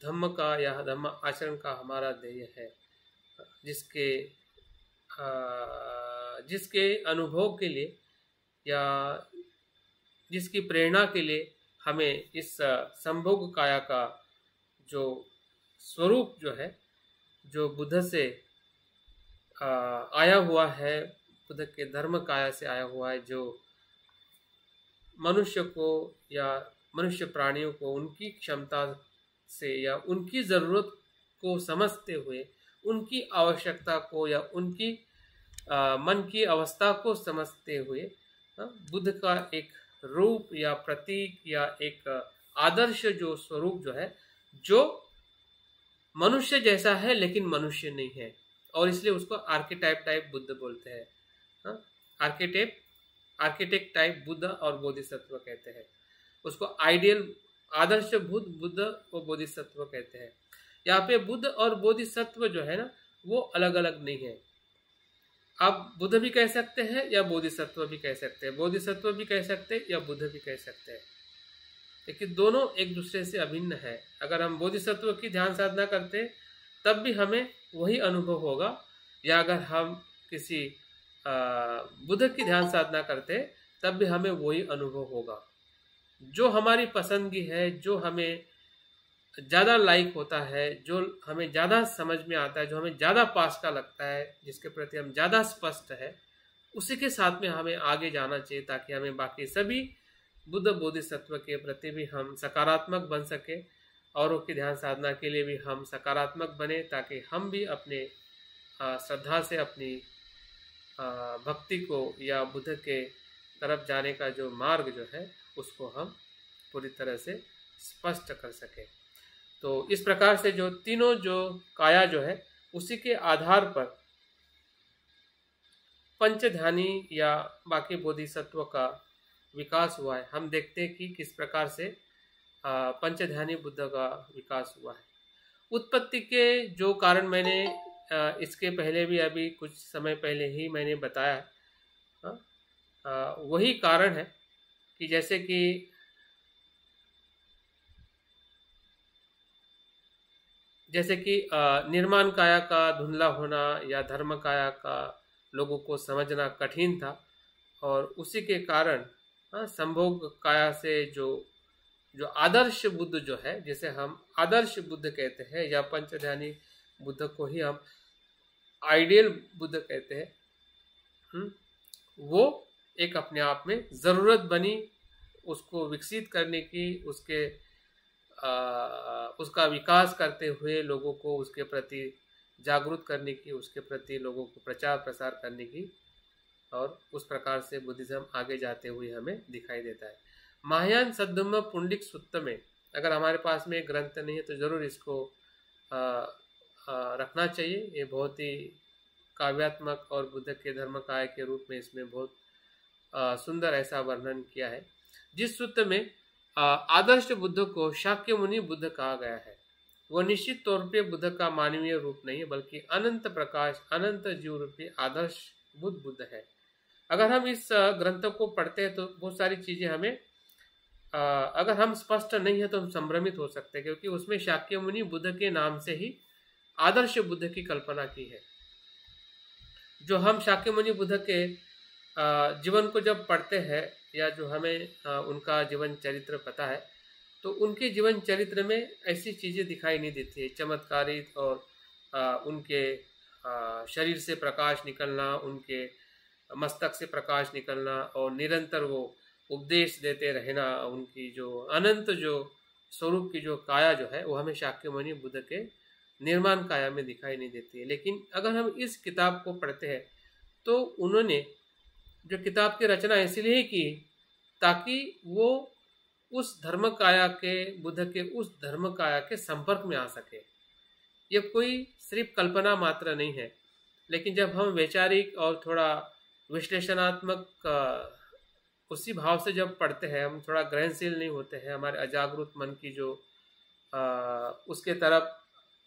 धम्म का या धम्म आचरण का हमारा ध्येय है, जिसके अनुभव के लिए या जिसकी प्रेरणा के लिए हमें इस संभोग काया का जो स्वरूप जो है, जो बुद्ध से आया हुआ है, बुद्ध के धर्म काया से आया हुआ है, जो मनुष्य को या मनुष्य प्राणियों को उनकी क्षमता से या उनकी ज़रूरत को समझते हुए, उनकी आवश्यकता को या उनकी मन की अवस्था को समझते हुए बुद्ध का एक रूप या प्रतीक या एक आदर्श जो स्वरूप जो है, जो मनुष्य जैसा है लेकिन मनुष्य नहीं है, और इसलिए उसको आर्किटाइप टाइप बुद्ध बोलते हैं। आर्किटेक्ट टाइप बुद्ध और बोधिसत्व कहते हैं उसको। आइडियल आदर्श बुद्ध और बोधिसत्व कहते हैं। यहाँ पे बुद्ध और बोधिसत्व जो है ना, वो अलग अलग नहीं है। आप बुद्ध भी कह सकते हैं या बोधिसत्व भी कह सकते हैं, बोधिसत्व भी कह सकते हैं या बुद्ध भी कह सकते हैं, लेकिन दोनों एक दूसरे से अभिन्न है। अगर हम बोधिसत्व की ध्यान साधना करते तब भी हमें वही अनुभव होगा, या अगर हम किसी बुद्ध की ध्यान साधना करते तब भी हमें वही अनुभव होगा। जो हमारी पसंदगी है, जो हमें ज़्यादा लाइक होता है, जो हमें ज़्यादा समझ में आता है, जो हमें ज़्यादा पास का लगता है, जिसके प्रति हम ज़्यादा स्पष्ट है, उसी के साथ में हमें आगे जाना चाहिए, ताकि हमें बाकी सभी बुद्ध बोधिसत्व के प्रति भी हम सकारात्मक बन सके, औरों की ध्यान साधना के लिए भी हम सकारात्मक बने, ताकि हम भी अपने श्रद्धा से अपनी भक्ति को या बुद्ध के तरफ जाने का जो मार्ग जो है उसको हम पूरी तरह से स्पष्ट कर सकें। तो इस प्रकार से जो तीनों जो काया जो है उसी के आधार पर पंचध्यानी या बाकी बोधिसत्व का विकास हुआ है। हम देखते हैं कि किस प्रकार से पंचध्यानी बुद्ध का विकास हुआ है। उत्पत्ति के जो कारण मैंने इसके पहले भी अभी कुछ समय पहले ही मैंने बताया, वही कारण है कि जैसे कि निर्माण काया का धुंधला होना या धर्म काया का लोगों को समझना कठिन था, और उसी के कारण संभोग काया से जो आदर्श बुद्ध जो है, जिसे हम आदर्श बुद्ध कहते हैं, या पंचध्यानी बुद्ध को ही हम आइडियल बुद्ध कहते हैं, वो एक अपने आप में ज़रूरत बनी उसको विकसित करने की, उसका विकास करते हुए लोगों को उसके प्रति जागरूक करने की, उसके प्रति लोगों को प्रचार प्रसार करने की, और उस प्रकार से बुद्धिज्म आगे जाते हुए हमें दिखाई देता है। महायान सद्धम्म पुंडलिक सुत्त में, अगर हमारे पास में एक ग्रंथ नहीं है तो जरूर इसको रखना चाहिए। ये बहुत ही काव्यात्मक और बुद्ध के धर्म काय के रूप में इसमें बहुत सुंदर ऐसा वर्णन किया है। जिस सूत्र में आदर्श बुद्ध को शाक्य मुनि बुद्ध कहा गया है, वह निश्चित तौर पे बुद्ध का मानवीय रूप नहीं है, बल्कि अनंत प्रकाश, अनंत जीव रूपी आदर्श बुद्ध है। अगर हम इस ग्रंथ को पढ़ते हैं तो बहुत सारी चीजें हमें अगर हम स्पष्ट नहीं है तो हम संभ्रमित हो सकते हैं, क्योंकि उसमें शाक्य मुनि बुद्ध के नाम से ही आदर्श बुद्ध की कल्पना की है। जो हम शाक्य मुनि बुद्ध के जीवन को जब पढ़ते हैं या जो हमें उनका जीवन चरित्र पता है, तो उनके जीवन चरित्र में ऐसी चीज़ें दिखाई नहीं देती है, चमत्कारित और उनके शरीर से प्रकाश निकलना, उनके मस्तक से प्रकाश निकलना और निरंतर वो उपदेश देते रहना, उनकी जो अनंत जो स्वरूप की जो काया जो है वो हमें शाक्य मुनि बुद्ध के निर्माण काया में दिखाई नहीं देती है। लेकिन अगर हम इस किताब को पढ़ते हैं तो उन्होंने जो किताब की रचना इसलिए की ताकि वो उस धर्म काया के, बुद्ध के उस धर्म काया के संपर्क में आ सके। ये कोई सिर्फ कल्पना मात्र नहीं है, लेकिन जब हम वैचारिक और थोड़ा विश्लेषणात्मक उसी भाव से जब पढ़ते हैं, हम थोड़ा ग्रहणशील नहीं होते हैं, हमारे अजागरूक मन की जो उसके तरफ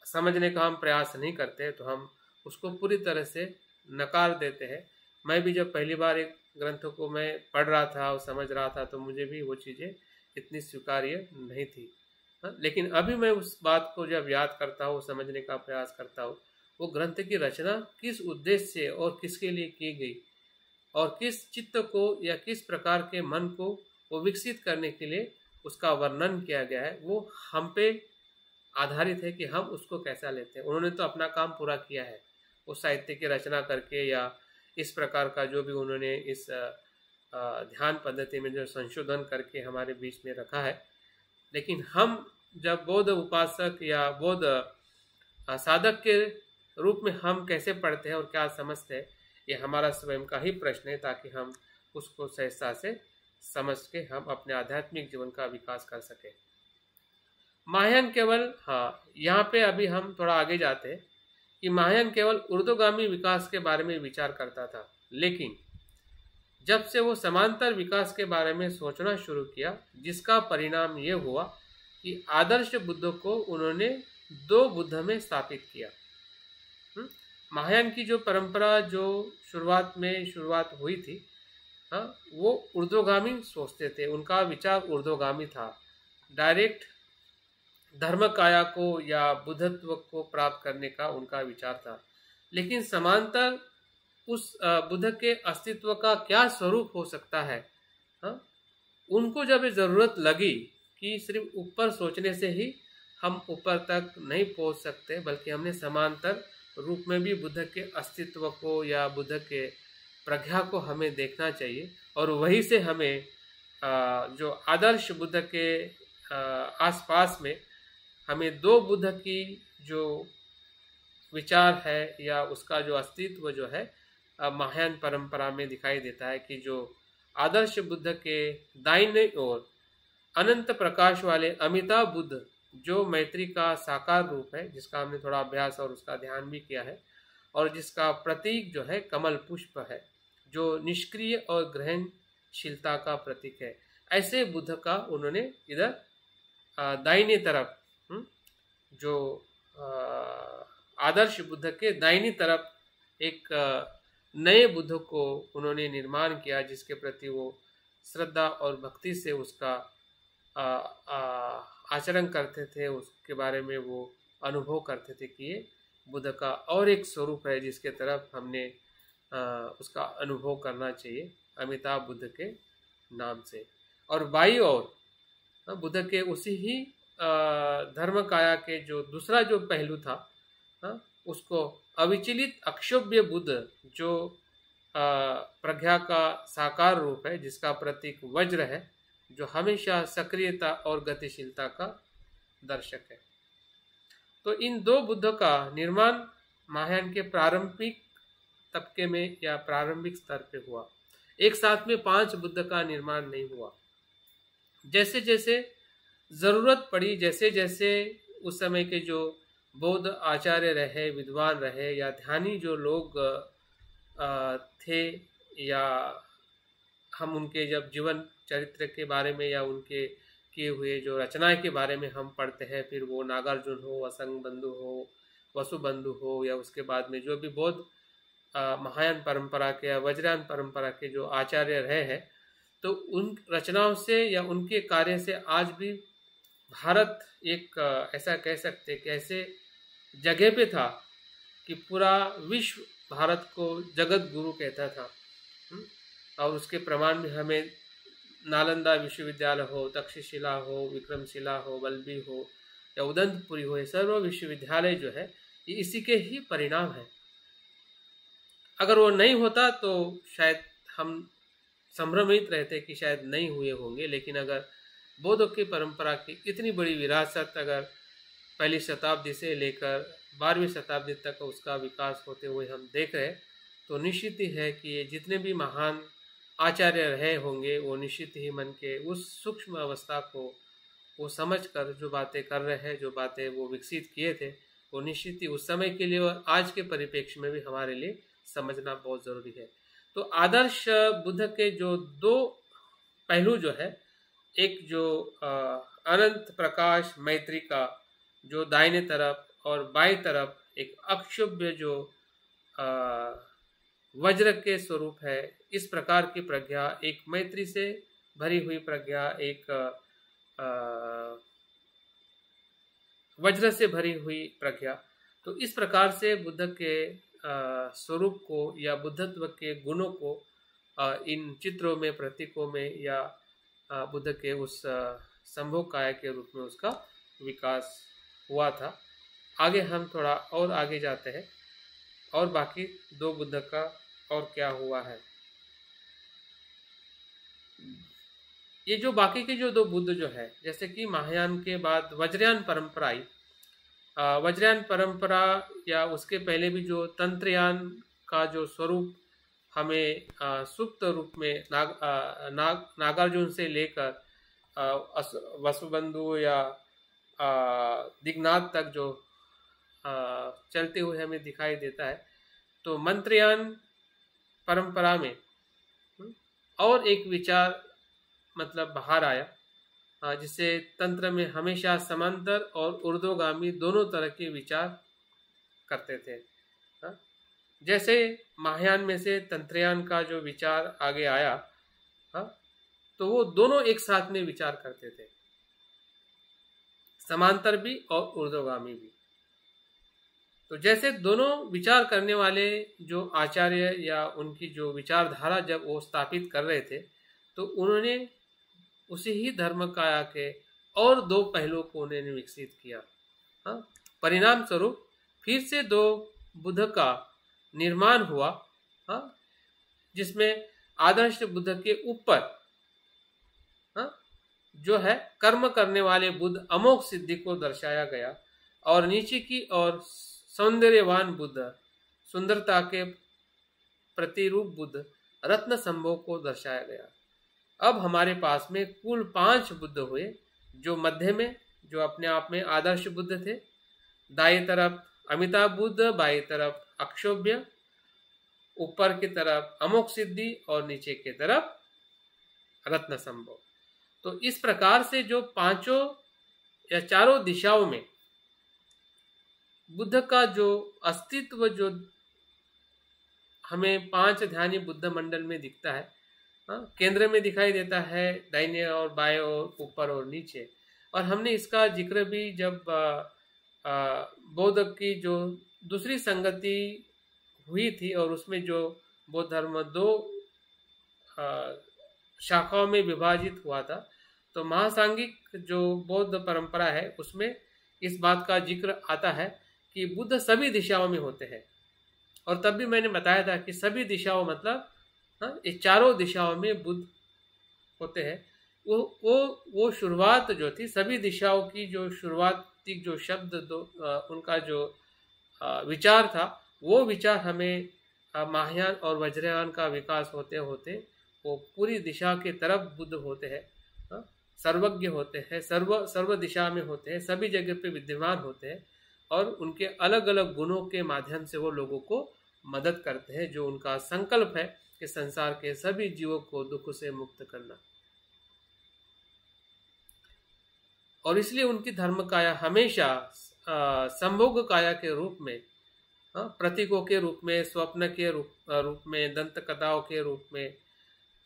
समझने का हम प्रयास नहीं करते, तो हम उसको पूरी तरह से नकार देते हैं। मैं भी जब पहली बार एक ग्रंथ को मैं पढ़ रहा था और समझ रहा था तो मुझे भी वो चीज़ें इतनी स्वीकार्य नहीं थी। लेकिन अभी मैं उस बात को जब याद करता हूँ, समझने का प्रयास करता हूँ, वो ग्रंथ की रचना किस उद्देश्य से और किसके लिए की गई और किस चित्त को या किस प्रकार के मन को वो विकसित करने के लिए उसका वर्णन किया गया है, वो हम पे आधारित है कि हम उसको कैसा लेते हैं। उन्होंने तो अपना काम पूरा किया है, उस साहित्य की रचना करके या इस प्रकार का जो भी उन्होंने इस ध्यान पद्धति में जो संशोधन करके हमारे बीच में रखा है। लेकिन हम जब बौद्ध उपासक या बौद्ध साधक के रूप में हम कैसे पढ़ते हैं और क्या समझते हैं, ये हमारा स्वयं का ही प्रश्न है, ताकि हम उसको सहजता से समझ के हम अपने आध्यात्मिक जीवन का विकास कर सकें। महायान केवल, यहाँ पे अभी हम थोड़ा आगे जाते हैं कि महायान केवल ऊर्ध्वगामी विकास के बारे में विचार करता था, लेकिन जब से वो समांतर विकास के बारे में सोचना शुरू किया, जिसका परिणाम ये हुआ कि आदर्श बुद्ध को उन्होंने दो बुद्ध में स्थापित किया। महायान की जो परंपरा जो शुरुआत हुई थी, वो ऊर्ध्वगामी सोचते थे, उनका विचार ऊर्ध्वगामी था, डायरेक्ट धर्म काया को या बुद्धत्व को प्राप्त करने का उनका विचार था। लेकिन समांतर उस बुद्ध के अस्तित्व का क्या स्वरूप हो सकता है, उनको जब जरूरत लगी कि सिर्फ ऊपर सोचने से ही हम ऊपर तक नहीं पहुंच सकते, बल्कि हमने समांतर रूप में भी बुद्ध के अस्तित्व को या बुद्ध के प्रज्ञा को हमें देखना चाहिए, और वहीं से हमें जो आदर्श बुद्ध के आसपास में हमें दो बुद्ध की जो विचार है या उसका जो अस्तित्व जो है महायान परंपरा में दिखाई देता है कि जो आदर्श बुद्ध के दाहिने ओर अनंत प्रकाश वाले अमिताभ बुद्ध जो मैत्री का साकार रूप है, जिसका हमने थोड़ा अभ्यास और उसका ध्यान भी किया है, और जिसका प्रतीक जो है कमल पुष्प है, जो निष्क्रिय और ग्रहणशीलता का प्रतीक है, ऐसे बुद्ध का उन्होंने इधर दाहिनी तरफ जो आदर्श बुद्ध के दाहिनी तरफ एक नए बुद्ध को उन्होंने निर्माण किया, जिसके प्रति वो श्रद्धा और भक्ति से उसका आचरण करते थे, उसके बारे में वो अनुभव करते थे कि ये बुद्ध का और एक स्वरूप है जिसके तरफ हमने उसका अनुभव करना चाहिए, अमिताभ बुद्ध के नाम से। और बाई ओर बुद्ध के उसी ही धर्म काया के जो दूसरा जो पहलू था, उसको अविचलित अक्षोभ्य बुद्ध जो प्रज्ञा का साकार रूप है, जिसका प्रतीक वज्र है, जो हमेशा सक्रियता और गतिशीलता का दर्शक है। तो इन दो बुद्ध का निर्माण महायान के प्रारंभिक तबके में या प्रारंभिक स्तर पे हुआ। एक साथ में 5 बुद्ध का निर्माण नहीं हुआ। जैसे जैसे ज़रूरत पड़ी, जैसे जैसे उस समय के जो बौद्ध आचार्य रहे, विद्वान रहे या ध्यानी जो लोग थे, या हम उनके जब जीवन चरित्र के बारे में या उनके किए हुए जो रचनाएं के बारे में हम पढ़ते हैं, फिर वो नागार्जुन हो, असंग बंधु हो, वसुबंधु हो, या उसके बाद में जो भी बौद्ध महायान परंपरा के या वज्रयान परंपरा के जो आचार्य रहे हैं, तो उन रचनाओं से या उनके कार्य से आज भी भारत एक ऐसा कह सकते कि ऐसे जगह पे था कि पूरा विश्व भारत को जगत गुरु कहता था। और उसके प्रमाण में हमें नालंदा विश्वविद्यालय हो, तक्षशिला हो, विक्रमशिला हो, वल्लभी हो या उदंतपुरी हो, ये सर्व विश्वविद्यालय जो है ये इसी के ही परिणाम है। अगर वो नहीं होता तो शायद हम संभ्रमित रहते कि शायद नहीं हुए होंगे, लेकिन अगर बौद्ध की परंपरा की इतनी बड़ी विरासत अगर पहली शताब्दी से लेकर 12वीं शताब्दी तक उसका विकास होते हुए हम देख रहे, तो निश्चित ही है कि ये जितने भी महान आचार्य रहे होंगे वो निश्चित ही मन के उस सूक्ष्म अवस्था को वो समझकर जो बातें कर रहे हैं, जो बातें वो विकसित किए थे, वो निश्चित ही उस समय के लिए और आज के परिप्रेक्ष्य में भी हमारे लिए समझना बहुत ज़रूरी है। तो आदर्श बुद्ध के जो दो पहलू जो है, एक जो अनंत प्रकाश मैत्री का जो दाहिने तरफ और बाएं तरफ एक अक्षुभ्य जो वज्र के स्वरूप है, इस प्रकार की प्रज्ञा, एक मैत्री से भरी हुई प्रज्ञा, एक वज्र से भरी हुई प्रज्ञा। तो इस प्रकार से बुद्ध के स्वरूप को या बुद्धत्व के गुणों को इन चित्रों में, प्रतीकों में या बुद्ध के उस संभोग काया के रूप में उसका विकास हुआ था। आगे हम थोड़ा और आगे जाते हैं और बाकी दो बुद्ध का और क्या हुआ है। ये जो बाकी के जो दो बुद्ध जो है, जैसे कि महायान के बाद वज्रयान परंपरा आई, वज्रयान परंपरा या उसके पहले भी जो तंत्रयान का जो स्वरूप हमें सुप्त रूप में नागार्जुन से लेकर वसुबंधु या दिग्नाथ तक जो चलते हुए हमें दिखाई देता है, तो मंत्रयान परंपरा में और एक विचार मतलब बाहर आया, जिसे तंत्र में हमेशा समांतर और ऊर्ध्वगामी दोनों तरह के विचार करते थे। जैसे महायान में से तंत्रयान का जो विचार आगे आया, तो वो दोनों एक साथ में विचार करते थे, समांतर भी और ऊर्ध्वगामी भी। तो जैसे दोनों विचार करने वाले जो आचार्य या उनकी जो विचारधारा जब वो स्थापित कर रहे थे, तो उन्होंने उसी ही धर्म काया के और दो पहलुओं को उन्होंने विकसित किया। परिणाम स्वरूप फिर से दो बुद्ध का निर्माण हुआ, जिसमें आदर्श बुद्ध के ऊपर जो है कर्म करने वाले बुद्ध अमोघ सिद्धि को दर्शाया गया, और नीचे की और सौंदर्यवान बुद्ध, सुंदरता के प्रतिरूप बुद्ध रत्न संभोग को दर्शाया गया। अब हमारे पास में कुल 5 बुद्ध हुए, जो मध्य में जो अपने आप में आदर्श बुद्ध थे, दाएं तरफ अमिताभ बुद्ध, बाएं तरफ अक्षोभ्य, ऊपर की तरफ अमोघ सिद्धि और नीचे की तरफ रत्न संभोग। तो इस प्रकार से जो पांचों या चारों दिशाओं में बुद्ध का जो अस्तित्व जो हमें 5 ध्यानी बुद्ध मंडल में दिखता है, केंद्र में दिखाई देता है, दाहिने और बाएं और ऊपर और नीचे। और हमने इसका जिक्र भी जब बौद्ध की जो दूसरी संगति हुई थी और उसमें जो बौद्ध धर्म 2 शाखाओं में विभाजित हुआ था, तो महासांगिक जो बौद्ध परंपरा है उसमें इस बात का जिक्र आता है कि बुद्ध सभी दिशाओं में होते हैं। और तब भी मैंने बताया था कि सभी दिशाओं मतलब इस चारों दिशाओं में बुद्ध होते हैं। वो शुरुआत जो थी, सभी दिशाओं की जो शुरुआती जो शब्द उनका जो विचार था, वो विचार हमें महायान और वज्रयान का विकास होते होते वो पूरी दिशा के तरफ बुद्ध होते हैं। सर्वज्ञ होते हैं, सर्व दिशा में होते हैं, सभी जगह पे विद्यमान होते हैं और उनके अलग अलग गुणों के माध्यम से वो लोगों को मदद करते हैं, जो उनका संकल्प है कि संसार के सभी जीवों को दुख से मुक्त करना। और इसलिए उनकी धर्म काया हमेशा संभोग काया के रूप में, प्रतीकों के रूप में, स्वप्न के रूप में, दंत कथाओं के रूप में,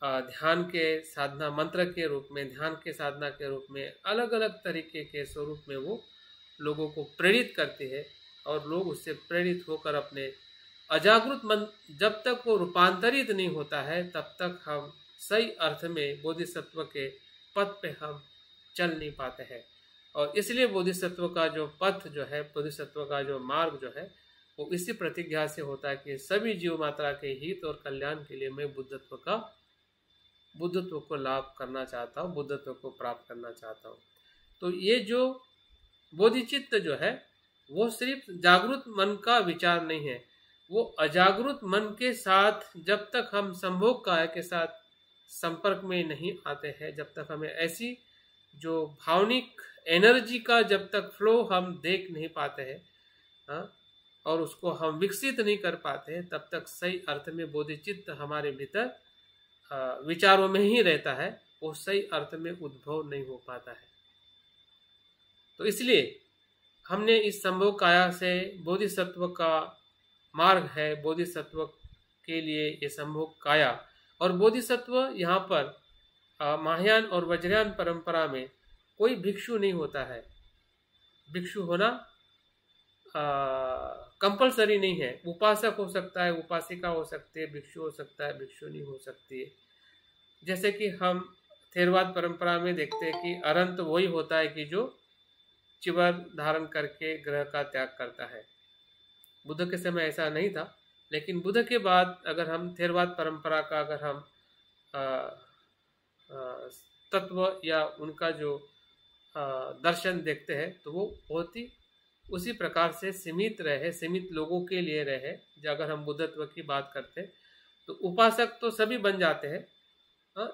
ध्यान के साधना मंत्र के रूप में, ध्यान के साधना के रूप में, अलग अलग तरीके के स्वरूप में वो लोगों को प्रेरित करती है और लोग उससे प्रेरित होकर अपने अजागृत मन, जब तक वो रूपांतरित नहीं होता है तब तक हम सही अर्थ में बोधिसत्व के पथ पे हम चल नहीं पाते हैं। और इसलिए बोधिसत्व का जो पथ जो है, बोधिसत्व का जो मार्ग जो है, वो इसी प्रतिज्ञा से होता है कि सभी जीव मात्रा के हित और कल्याण के लिए मैं बुद्धत्व को लाभ करना चाहता हूँ, बुद्धत्व को प्राप्त करना चाहता हूँ। तो ये जो बोधिचित्त जो है वो सिर्फ जागृत मन का विचार नहीं है, वो अजागृत मन के साथ जब तक हम संभोग काया के साथ संपर्क में नहीं आते हैं, जब तक हमें ऐसी जो भावनिक एनर्जी का जब तक फ्लो हम देख नहीं पाते हैं, और उसको हम विकसित नहीं कर पाते हैं, तब तक सही अर्थ में बोधिचित्त हमारे भीतर विचारों में ही रहता है, वो सही अर्थ में उद्भव नहीं हो पाता है। तो इसलिए हमने इस संभोग काया से बोधिसत्व का मार्ग है, बोधिसत्व के लिए ये संभोग काया। और बोधिसत्व यहाँ पर महायान और वज्रयान परंपरा में कोई भिक्षु नहीं होता है। भिक्षु होना कंपलसरी नहीं है। उपासक हो सकता है, उपासिका हो सकती है, भिक्षु हो सकता है, भिक्षुनी हो सकती है। जैसे कि हम थेरवाद परंपरा में देखते हैं कि अरंत वही होता है कि जो चिवर धारण करके ग्रह का त्याग करता है। बुद्ध के समय ऐसा नहीं था, लेकिन बुद्ध के बाद अगर हम थेरवाद परंपरा का अगर हम तत्व या उनका जो दर्शन देखते हैं तो वो बहुत ही उसी प्रकार से सीमित रहे, सीमित लोगों के लिए रहे। अगर हम बुद्धत्व की बात करते हैं तो उपासक तो सभी बन जाते हैं,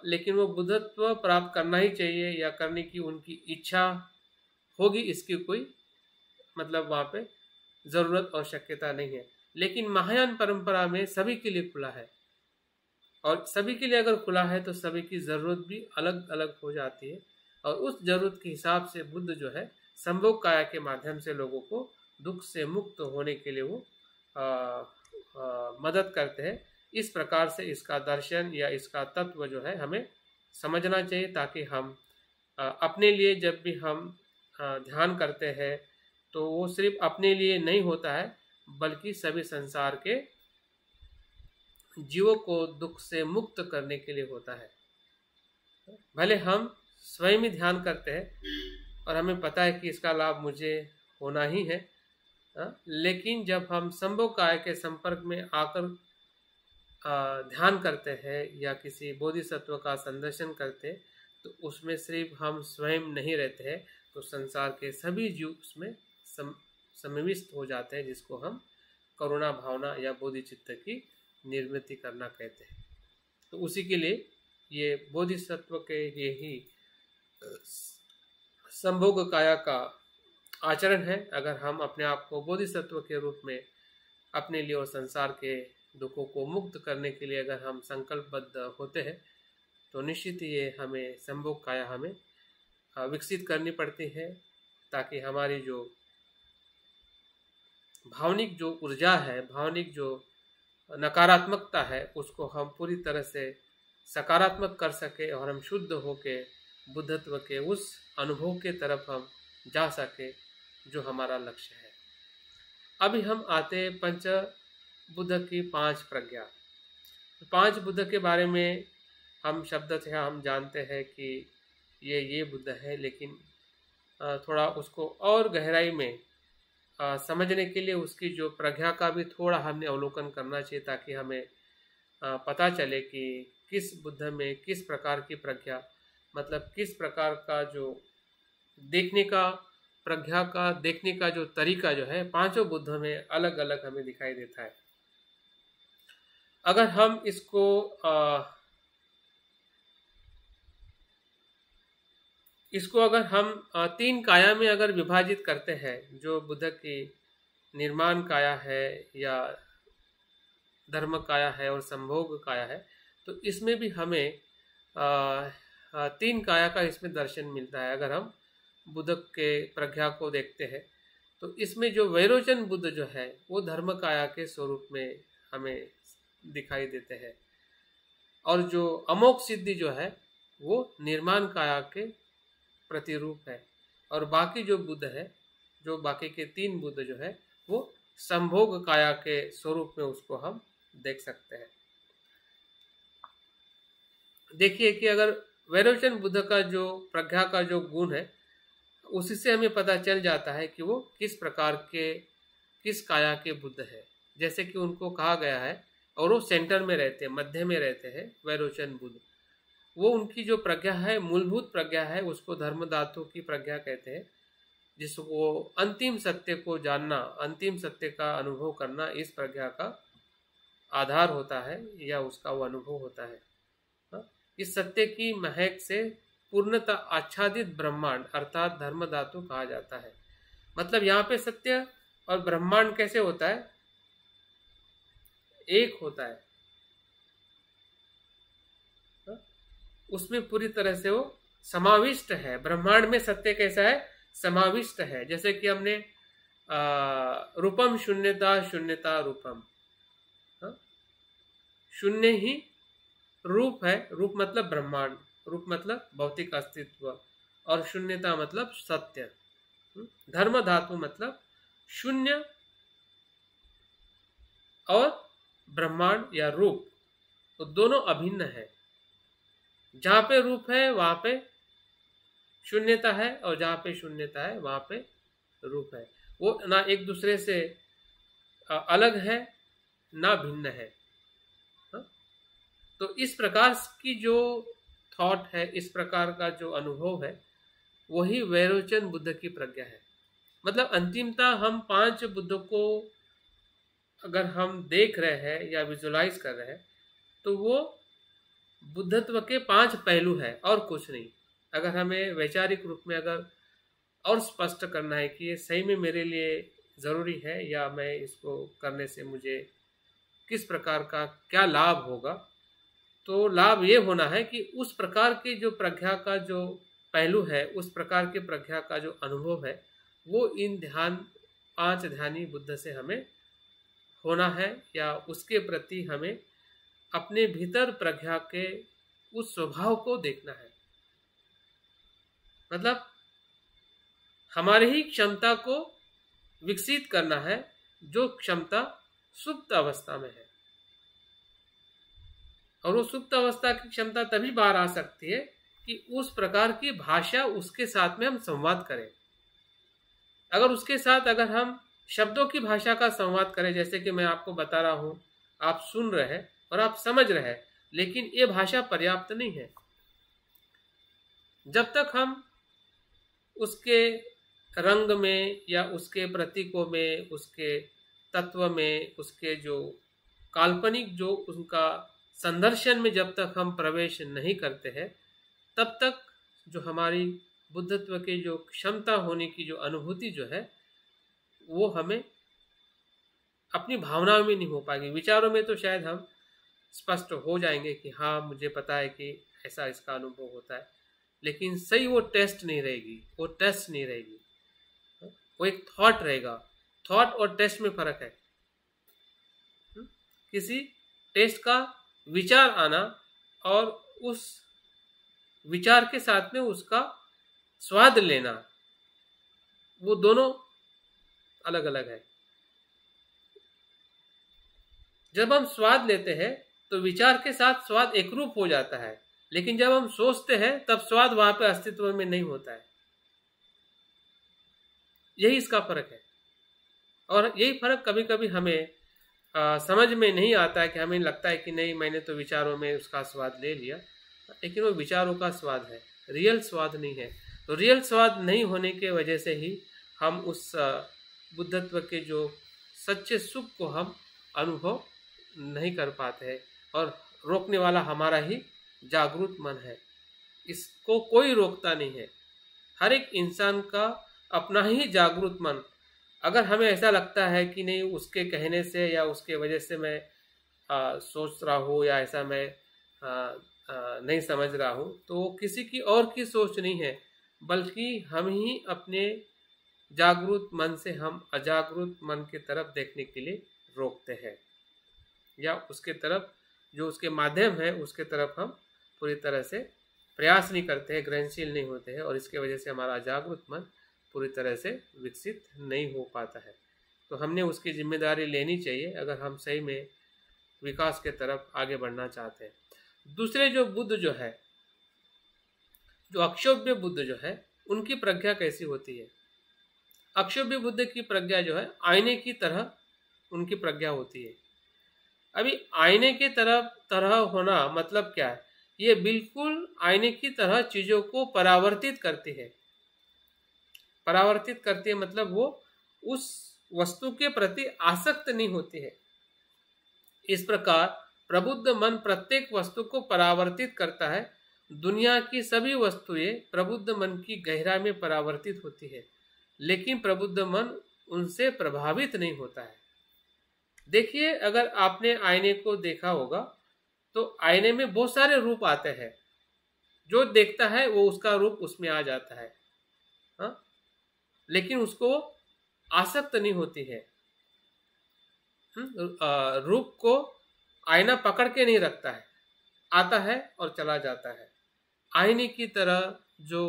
लेकिन वो बुद्धत्व प्राप्त करना ही चाहिए या करने की उनकी इच्छा होगी, इसकी कोई मतलब वहाँ पे ज़रूरत और शक्यता नहीं है। लेकिन महायान परंपरा में सभी के लिए खुला है, और सभी के लिए अगर खुला है तो सभी की ज़रूरत भी अलग अलग हो जाती है, और उस ज़रूरत के हिसाब से बुद्ध जो है संभोग काया के माध्यम से लोगों को दुख से मुक्त होने के लिए वो मदद करते हैं। इस प्रकार से इसका दर्शन या इसका तत्व जो है हमें समझना चाहिए, ताकि हम अपने लिए जब भी हम ध्यान करते हैं तो वो सिर्फ अपने लिए नहीं होता है, बल्कि सभी संसार के जीवों को दुख से मुक्त करने के लिए होता है। भले हम स्वयं ही ध्यान करते हैं और हमें पता है कि इसका लाभ मुझे होना ही है, लेकिन जब हम संभोग काया के संपर्क में आकर ध्यान करते हैं या किसी बोधिसत्व का संदर्शन करते हैं तो उसमें सिर्फ हम स्वयं नहीं रहते हैं, तो संसार के सभी जीव उसमें समाविष्ट हो जाते हैं, जिसको हम करुणा भावना या बोधिचित्त की निर्मित करना कहते हैं। तो उसी के लिए ये बोधिसत्व के लिए ही संभोग काया का आचरण है। अगर हम अपने आप को बोधिसत्व के रूप में अपने लिए और संसार के दुखों को मुक्त करने के लिए अगर हम संकल्पबद्ध होते हैं तो निश्चित ये हमें संभोग काया हमें विकसित करनी पड़ती है, ताकि हमारी जो भावनिक जो ऊर्जा है, भावनिक जो नकारात्मकता है, उसको हम पूरी तरह से सकारात्मक कर सके और हम शुद्ध होके बुद्धत्व के उस अनुभव के तरफ हम जा सके जो हमारा लक्ष्य है। अभी हम आते हैं पंच बुद्ध की 5 प्रज्ञा। 5 बुद्ध के बारे में हम शब्द से हम जानते हैं कि ये बुद्ध है, लेकिन थोड़ा उसको और गहराई में समझने के लिए उसकी जो प्रज्ञा का भी थोड़ा हमने अवलोकन करना चाहिए, ताकि हमें पता चले कि किस बुद्ध में किस प्रकार की प्रज्ञा, मतलब किस प्रकार का जो देखने का प्रज्ञा का देखने का जो तरीका जो है पांचों बुद्ध में अलग अलग हमें दिखाई देता है। अगर हम इसको इसको अगर हम तीन काया में अगर विभाजित करते हैं, जो बुद्ध की निर्माण काया है या धर्म काया है और संभोग काया है, तो इसमें भी हमें तीन काया का इसमें दर्शन मिलता है। अगर हम बुद्ध के प्रज्ञा को देखते हैं तो इसमें जो वैरोचन बुद्ध जो है वो धर्म काया के स्वरूप में हमें दिखाई देते हैं, और जो अमोघ सिद्धि जो है वो निर्माण काया के प्रतिरूप है, और बाकी जो बुद्ध है, जो बाकी के तीन बुद्ध जो है वो संभोग काया के स्वरूप में उसको हम देख सकते हैं। देखिए कि अगर वैरोचन बुद्ध का जो प्रज्ञा का जो गुण है उसी से हमें पता चल जाता है कि वो किस प्रकार के, किस काया के बुद्ध है। जैसे कि उनको कहा गया है, और वो सेंटर में रहते हैं, मध्य में रहते हैं वैरोचन बुद्ध। वो उनकी जो प्रज्ञा है, मूलभूत प्रज्ञा है, उसको धर्म धातु की प्रज्ञा कहते हैं, जिसको अंतिम सत्य को जानना, अंतिम सत्य का अनुभव करना, इस प्रज्ञा का आधार होता है या उसका वो अनुभव होता है। इस सत्य की महक से पूर्णतः आच्छादित ब्रह्मांड अर्थात धर्म धातु कहा जाता है। मतलब यहाँ पे सत्य और ब्रह्मांड कैसे होता है, एक होता है, उसमें पूरी तरह से वो समाविष्ट है। ब्रह्मांड में सत्य कैसा है, समाविष्ट है। जैसे कि हमने रूपम शून्यता शून्यता रूपम, शून्य ही रूप है, रूप मतलब ब्रह्मांड, रूप मतलब भौतिक अस्तित्व, और शून्यता मतलब सत्य। धर्म धातु मतलब शून्य और ब्रह्मांड या रूप, तो दोनों अभिन्न है। जहां पे रूप है वहां पे शून्यता है, और जहां पे शून्यता है वहां पे रूप है। वो ना एक दूसरे से अलग है ना भिन्न है। तो इस प्रकार की जो थॉट है, इस प्रकार का जो अनुभव है, वही वैरोचन बुद्ध की प्रज्ञा है। मतलब अंतिमता हम पांच बुद्धों को अगर हम देख रहे हैं या विजुलाइज कर रहे हैं तो वो बुद्धत्व के पांच पहलू है और कुछ नहीं। अगर हमें वैचारिक रूप में अगर और स्पष्ट करना है कि ये सही में मेरे लिए जरूरी है या मैं इसको करने से मुझे किस प्रकार का क्या लाभ होगा, तो लाभ ये होना है कि उस प्रकार की जो प्रज्ञा का जो पहलू है, उस प्रकार के प्रज्ञा का जो अनुभव है, वो इन पांच ध्यानी बुद्ध से हमें होना है, या उसके प्रति हमें अपने भीतर प्रज्ञा के उस स्वभाव को देखना है। मतलब हमारी ही क्षमता को विकसित करना है, जो क्षमता सुप्त अवस्था में है। और वो सुप्त अवस्था की क्षमता तभी बाहर आ सकती है कि उस प्रकार की भाषा उसके साथ में हम संवाद करें। अगर उसके साथ अगर हम शब्दों की भाषा का संवाद करें, जैसे कि मैं आपको बता रहा हूं, आप सुन रहे हैं और आप समझ रहे हैं, लेकिन ये भाषा पर्याप्त नहीं है। जब तक हम उसके रंग में या उसके प्रतीकों में, उसके तत्व में, उसके जो काल्पनिक जो उनका संदर्शन में जब तक हम प्रवेश नहीं करते हैं, तब तक जो हमारी बुद्धत्व की जो क्षमता होने की जो अनुभूति जो है वो हमें अपनी भावनाओं में नहीं हो पाएगी। विचारों में तो शायद हम स्पष्ट हो जाएंगे कि हाँ मुझे पता है कि ऐसा इसका अनुभव होता है, लेकिन सही वो टेस्ट नहीं रहेगी, वो टेस्ट नहीं रहेगी, वो एक थॉट रहेगा। थॉट और टेस्ट में फर्क है। किसी टेस्ट का विचार आना और उस विचार के साथ में उसका स्वाद लेना, वो दोनों अलग अलग है। जब हम स्वाद लेते हैं तो विचार के साथ स्वाद एकरूप हो जाता है, लेकिन जब हम सोचते हैं तब स्वाद वहां पे अस्तित्व में नहीं होता है। यही इसका फर्क है। और यही फर्क कभी कभी हमें समझ में नहीं आता है कि हमें लगता है कि नहीं मैंने तो विचारों में उसका स्वाद ले लिया, लेकिन वो विचारों का स्वाद है, रियल स्वाद नहीं है। तो रियल स्वाद नहीं होने के वजह से ही हम उस बुद्धत्व के जो सच्चे सुख को हम अनुभव नहीं कर पाते हैं, और रोकने वाला हमारा ही जागरूक मन है। इसको कोई रोकता नहीं है। हर एक इंसान का अपना ही जागरूक मन, अगर हमें ऐसा लगता है कि नहीं उसके कहने से या उसके वजह से मैं सोच रहा हूँ या ऐसा मैं नहीं समझ रहा हूँ, तो वो किसी की और की सोच नहीं है, बल्कि हम ही अपने जागरूक मन से हम अजागरूक मन की तरफ देखने के लिए रोकते हैं, या उसके तरफ जो उसके माध्यम है उसके तरफ हम पूरी तरह से प्रयास नहीं करते हैं, ग्रहणशील नहीं होते हैं, और इसके वजह से हमारा जागरूक मन पूरी तरह से विकसित नहीं हो पाता है। तो हमने उसकी जिम्मेदारी लेनी चाहिए अगर हम सही में विकास के तरफ आगे बढ़ना चाहते हैं। दूसरे जो बुद्ध जो है, जो अक्षोभ्य बुद्ध जो है, उनकी प्रज्ञा कैसी होती है? अक्षोभ्य बुद्ध की प्रज्ञा जो है आईने की तरह उनकी प्रज्ञा होती है। अभी आईने की तरह होना मतलब क्या है? ये बिल्कुल आईने की तरह चीजों को परावर्तित करती है। परावर्तित करती है मतलब वो उस वस्तु के प्रति आसक्त नहीं होती है। इस प्रकार प्रबुद्ध मन प्रत्येक वस्तु को परावर्तित करता है। दुनिया की सभी वस्तुएं प्रबुद्ध मन की गहराई में परावर्तित होती है, लेकिन प्रबुद्ध मन उनसे प्रभावित नहीं होता है। देखिए, अगर आपने आईने को देखा होगा तो आईने में बहुत सारे रूप आते हैं। जो देखता है वो उसका रूप उसमें आ जाता है, हाँ? लेकिन उसको आसक्त नहीं होती है। रूप को आईना पकड़ के नहीं रखता है, आता है और चला जाता है। आईने की तरह जो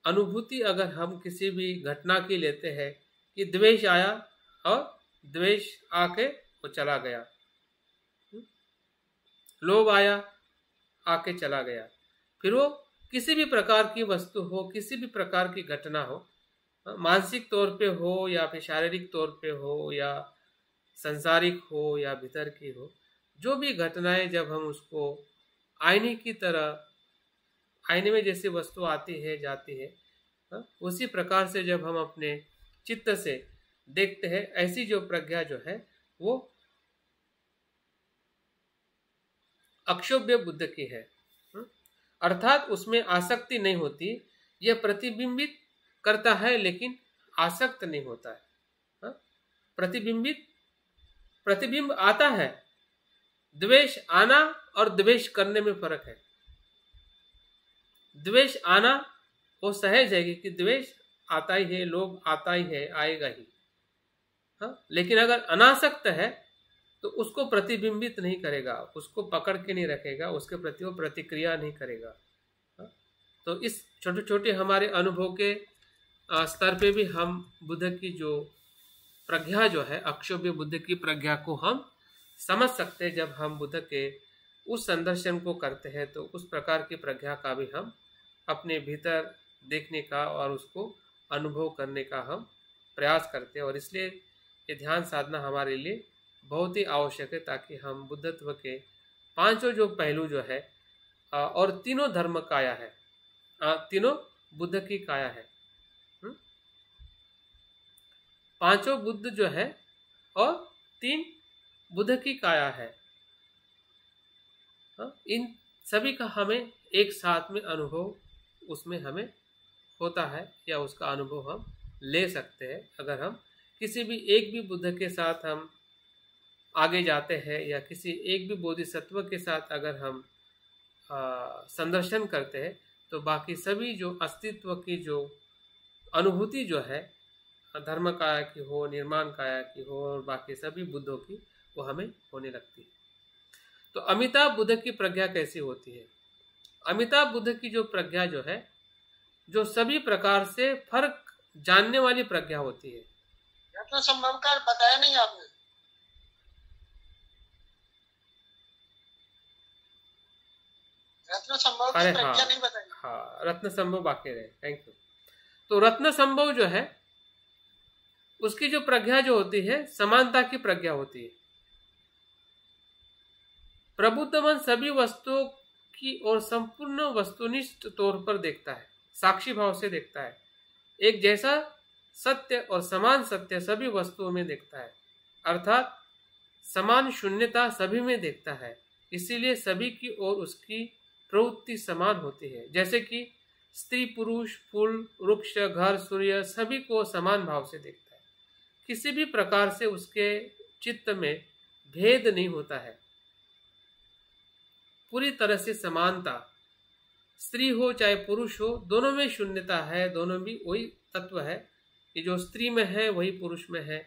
अनुभूति अगर हम किसी भी घटना की लेते हैं कि द्वेष आया और द्वेष आके वो चला गया, लोभ आया आके चला गया, फिर वो किसी भी प्रकार की वस्तु हो, किसी भी प्रकार की घटना हो, मानसिक तौर पे हो या फिर शारीरिक तौर पे हो या संसारिक हो या भीतर की हो, जो भी घटनाएं जब हम उसको आईने की तरह, आईने में जैसी वस्तु आती है जाती है, उसी प्रकार से जब हम अपने चित्त से देखते हैं, ऐसी जो प्रज्ञा जो है वो अक्षोभ्य बुद्ध की है। अर्थात उसमें आसक्ति नहीं होती, यह प्रतिबिंबित करता है लेकिन आसक्त नहीं होता है। प्रतिबिंब आता है, द्वेष आना और द्वेष करने में फर्क है। द्वेष आना वो सहज है कि द्वेष आता ही है, लोभ आता ही है, आएगा ही, हाँ? लेकिन अगर अनासक्त है तो उसको प्रतिबिंबित नहीं करेगा, उसको पकड़ के नहीं रखेगा, उसके प्रति वो प्रतिक्रिया नहीं करेगा, हाँ? तो इस छोटे छोटे हमारे अनुभव के स्तर पे भी हम बुद्ध की जो प्रज्ञा जो है, अक्षोभ्य बुद्ध की प्रज्ञा को हम समझ सकते हैं। जब हम बुद्ध के उस संदर्शन को करते हैं तो उस प्रकार की प्रज्ञा का भी हम अपने भीतर देखने का और उसको अनुभव करने का हम प्रयास करते हैं। और इसलिए ये ध्यान साधना हमारे लिए बहुत ही आवश्यक है, ताकि हम बुद्धत्व के पांचों जो पहलू जो है और तीनों धर्म काया है, तीनों बुद्ध की काया है, पांचों बुद्ध जो है और तीन बुद्ध की काया है, इन सभी का हमें एक साथ में अनुभव उसमें हमें होता है, या उसका अनुभव हम ले सकते हैं अगर हम किसी भी एक भी बुद्ध के साथ हम आगे जाते हैं, या किसी एक भी बोधिसत्व के साथ अगर हम संदर्शन करते हैं, तो बाकी सभी जो अस्तित्व की जो अनुभूति जो है, धर्म काया की हो, निर्माण काया की हो, और बाकी सभी बुद्धों की, वो हमें होने लगती है। तो अमिताभ बुद्ध की प्रज्ञा कैसी होती है? अमिताभ बुद्ध की जो प्रज्ञा जो है, जो सभी प्रकार से फर्क जानने वाली प्रज्ञा होती है। रत्न संभव का बताया नहीं आपने। रत्न संभव की प्रज्ञा नहीं बताई। हाँ, रत्न संभव बाकी रहे, थैंक यू। तो रत्न संभव जो है उसकी जो प्रज्ञा जो होती है, समानता की प्रज्ञा होती है। प्रबुद्ध मन सभी वस्तुओं की और संपूर्ण वस्तुनिष्ठ तौर पर देखता है, साक्षी भाव से देखता है। एक जैसा सत्य और समान सत्य सभी वस्तुओं में देखता है, अर्थात समान शून्यता सभी में देखता है। इसीलिए सभी की ओर उसकी प्रवृत्ति समान होती है। जैसे कि स्त्री पुरुष, फूल, वृक्ष, घर, सूर्य सभी को समान भाव से देखता है। किसी भी प्रकार से उसके चित्त में भेद नहीं होता है, पूरी तरह से समानता। स्त्री हो चाहे पुरुष हो, दोनों में शून्यता है, दोनों भी वही तत्व है कि जो स्त्री में है वही पुरुष में है,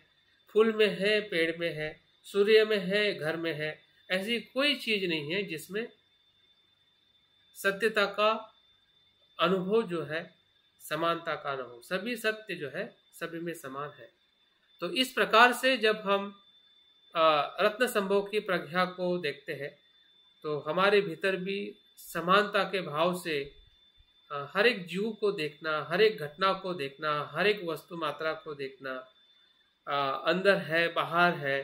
फूल में है, पेड़ में है, सूर्य में है, घर में है। ऐसी कोई चीज नहीं है जिसमें सत्यता का अनुभव जो है समानता का न हो। सभी सत्य जो है सभी में समान है। तो इस प्रकार से जब हम रत्न संभोग की प्रज्ञा को देखते हैं तो हमारे भीतर भी समानता के भाव से हर एक जीव को देखना, हर एक घटना को देखना, हर एक वस्तु मात्रा को देखना, अंदर है बाहर है,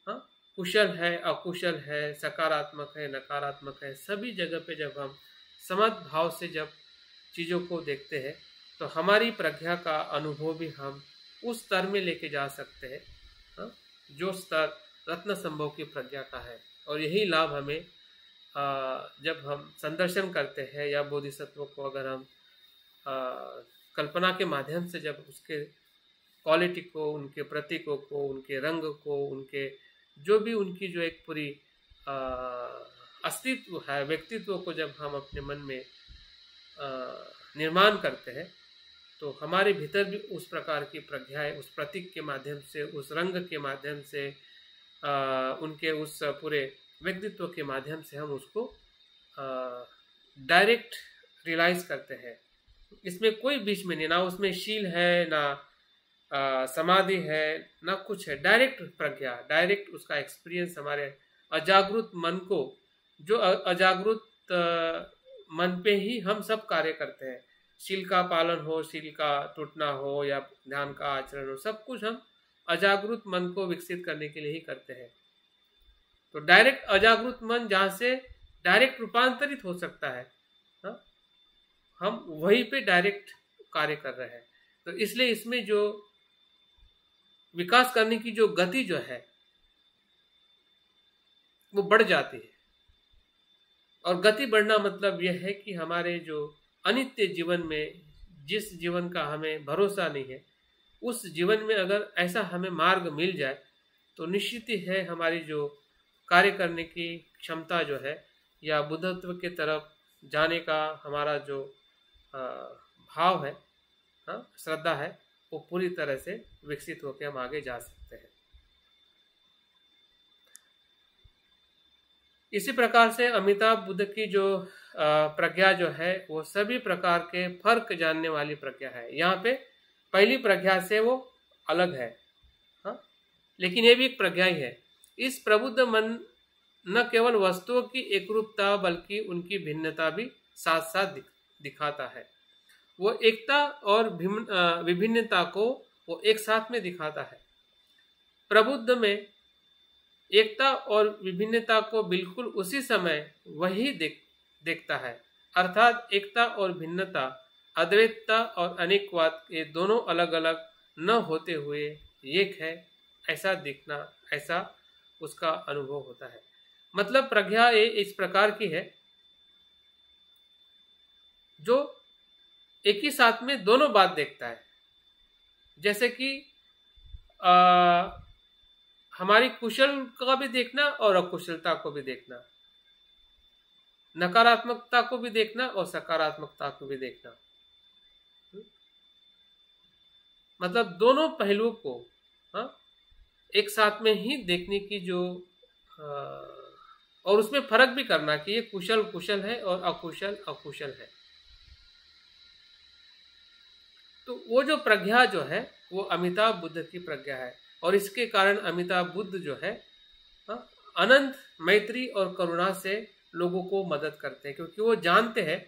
कुशल है अकुशल है, सकारात्मक है नकारात्मक है, सभी जगह पे जब हम समत भाव से जब चीज़ों को देखते हैं तो हमारी प्रज्ञा का अनुभव भी हम उस स्तर में लेके जा सकते हैं जो स्तर रत्न संभव की प्रज्ञा का है। और यही लाभ हमें जब हम संदर्शन करते हैं या बोधिसत्व को अगर हम कल्पना के माध्यम से जब उसके क्वालिटी को, उनके प्रतीकों को, उनके रंग को, उनके जो भी उनकी जो एक पूरी अस्तित्व है, व्यक्तित्व को जब हम अपने मन में निर्माण करते हैं तो हमारे भीतर भी उस प्रकार की प्रज्ञाएं उस प्रतीक के माध्यम से, उस रंग के माध्यम से, उनके उस पूरे व्यक्तित्व के माध्यम से हम उसको डायरेक्ट रियलाइज करते हैं। इसमें कोई बीच में नहीं, ना उसमें शील है, ना समाधि है, ना कुछ है। डायरेक्ट प्रज्ञा, डायरेक्ट उसका एक्सपीरियंस हमारे अजागृत मन को, जो अजागृत मन पे ही हम सब कार्य करते हैं। शील का पालन हो, शील का टूटना हो या ध्यान का आचरण हो, सब कुछ हम अजागृत मन को विकसित करने के लिए ही करते हैं। तो डायरेक्ट अजागृत मन जहां से डायरेक्ट रूपांतरित हो सकता है, हम वहीं पे डायरेक्ट कार्य कर रहे हैं। तो इसलिए इसमें जो विकास करने की जो गति जो है वो बढ़ जाती है। और गति बढ़ना मतलब यह है कि हमारे जो अनित्य जीवन में, जिस जीवन का हमें भरोसा नहीं है, उस जीवन में अगर ऐसा हमें मार्ग मिल जाए तो निश्चित ही है हमारी जो कार्य करने की क्षमता जो है या बुद्धत्व के तरफ जाने का हमारा जो भाव है, श्रद्धा है, वो पूरी तरह से विकसित होकर हम आगे जा सकते हैं। इसी प्रकार से अमिताभ बुद्ध की जो प्रज्ञा जो है वो सभी प्रकार के फर्क जानने वाली प्रज्ञा है। यहाँ पे पहली प्रज्ञा से वो अलग है, लेकिन ये भी एक प्रज्ञा ही है। इस प्रबुद्ध मन न केवल वस्तुओं की एकरूपता बल्कि उनकी भिन्नता भी साथ साथ दिखाता है। वो एकता और विभिन्नता को वो एक साथ में दिखाता है। प्रबुद्ध में एकता और विभिन्नता को बिल्कुल उसी समय वही देखता है, अर्थात एकता और भिन्नता, अद्वैतता और अनेकवाद के दोनों अलग अलग न होते हुए एक है ऐसा दिखना, ऐसा उसका अनुभव होता है। मतलब प्रज्ञा इस प्रकार की है जो एक ही साथ में दोनों बात देखता है। जैसे कि हमारी कुशल का भी देखना और अकुशलता को भी देखना, नकारात्मकता को भी देखना और सकारात्मकता को भी देखना, मतलब दोनों पहलुओं को एक साथ में ही देखने की जो और उसमें फर्क भी करना कि ये कुशल कुशल है और अकुशल अकुशल है। तो वो जो प्रज्ञा जो है वो अमिताभ बुद्ध की प्रज्ञा है। और इसके कारण अमिताभ बुद्ध जो है अनंत मैत्री और करुणा से लोगों को मदद करते हैं, क्योंकि वो जानते हैं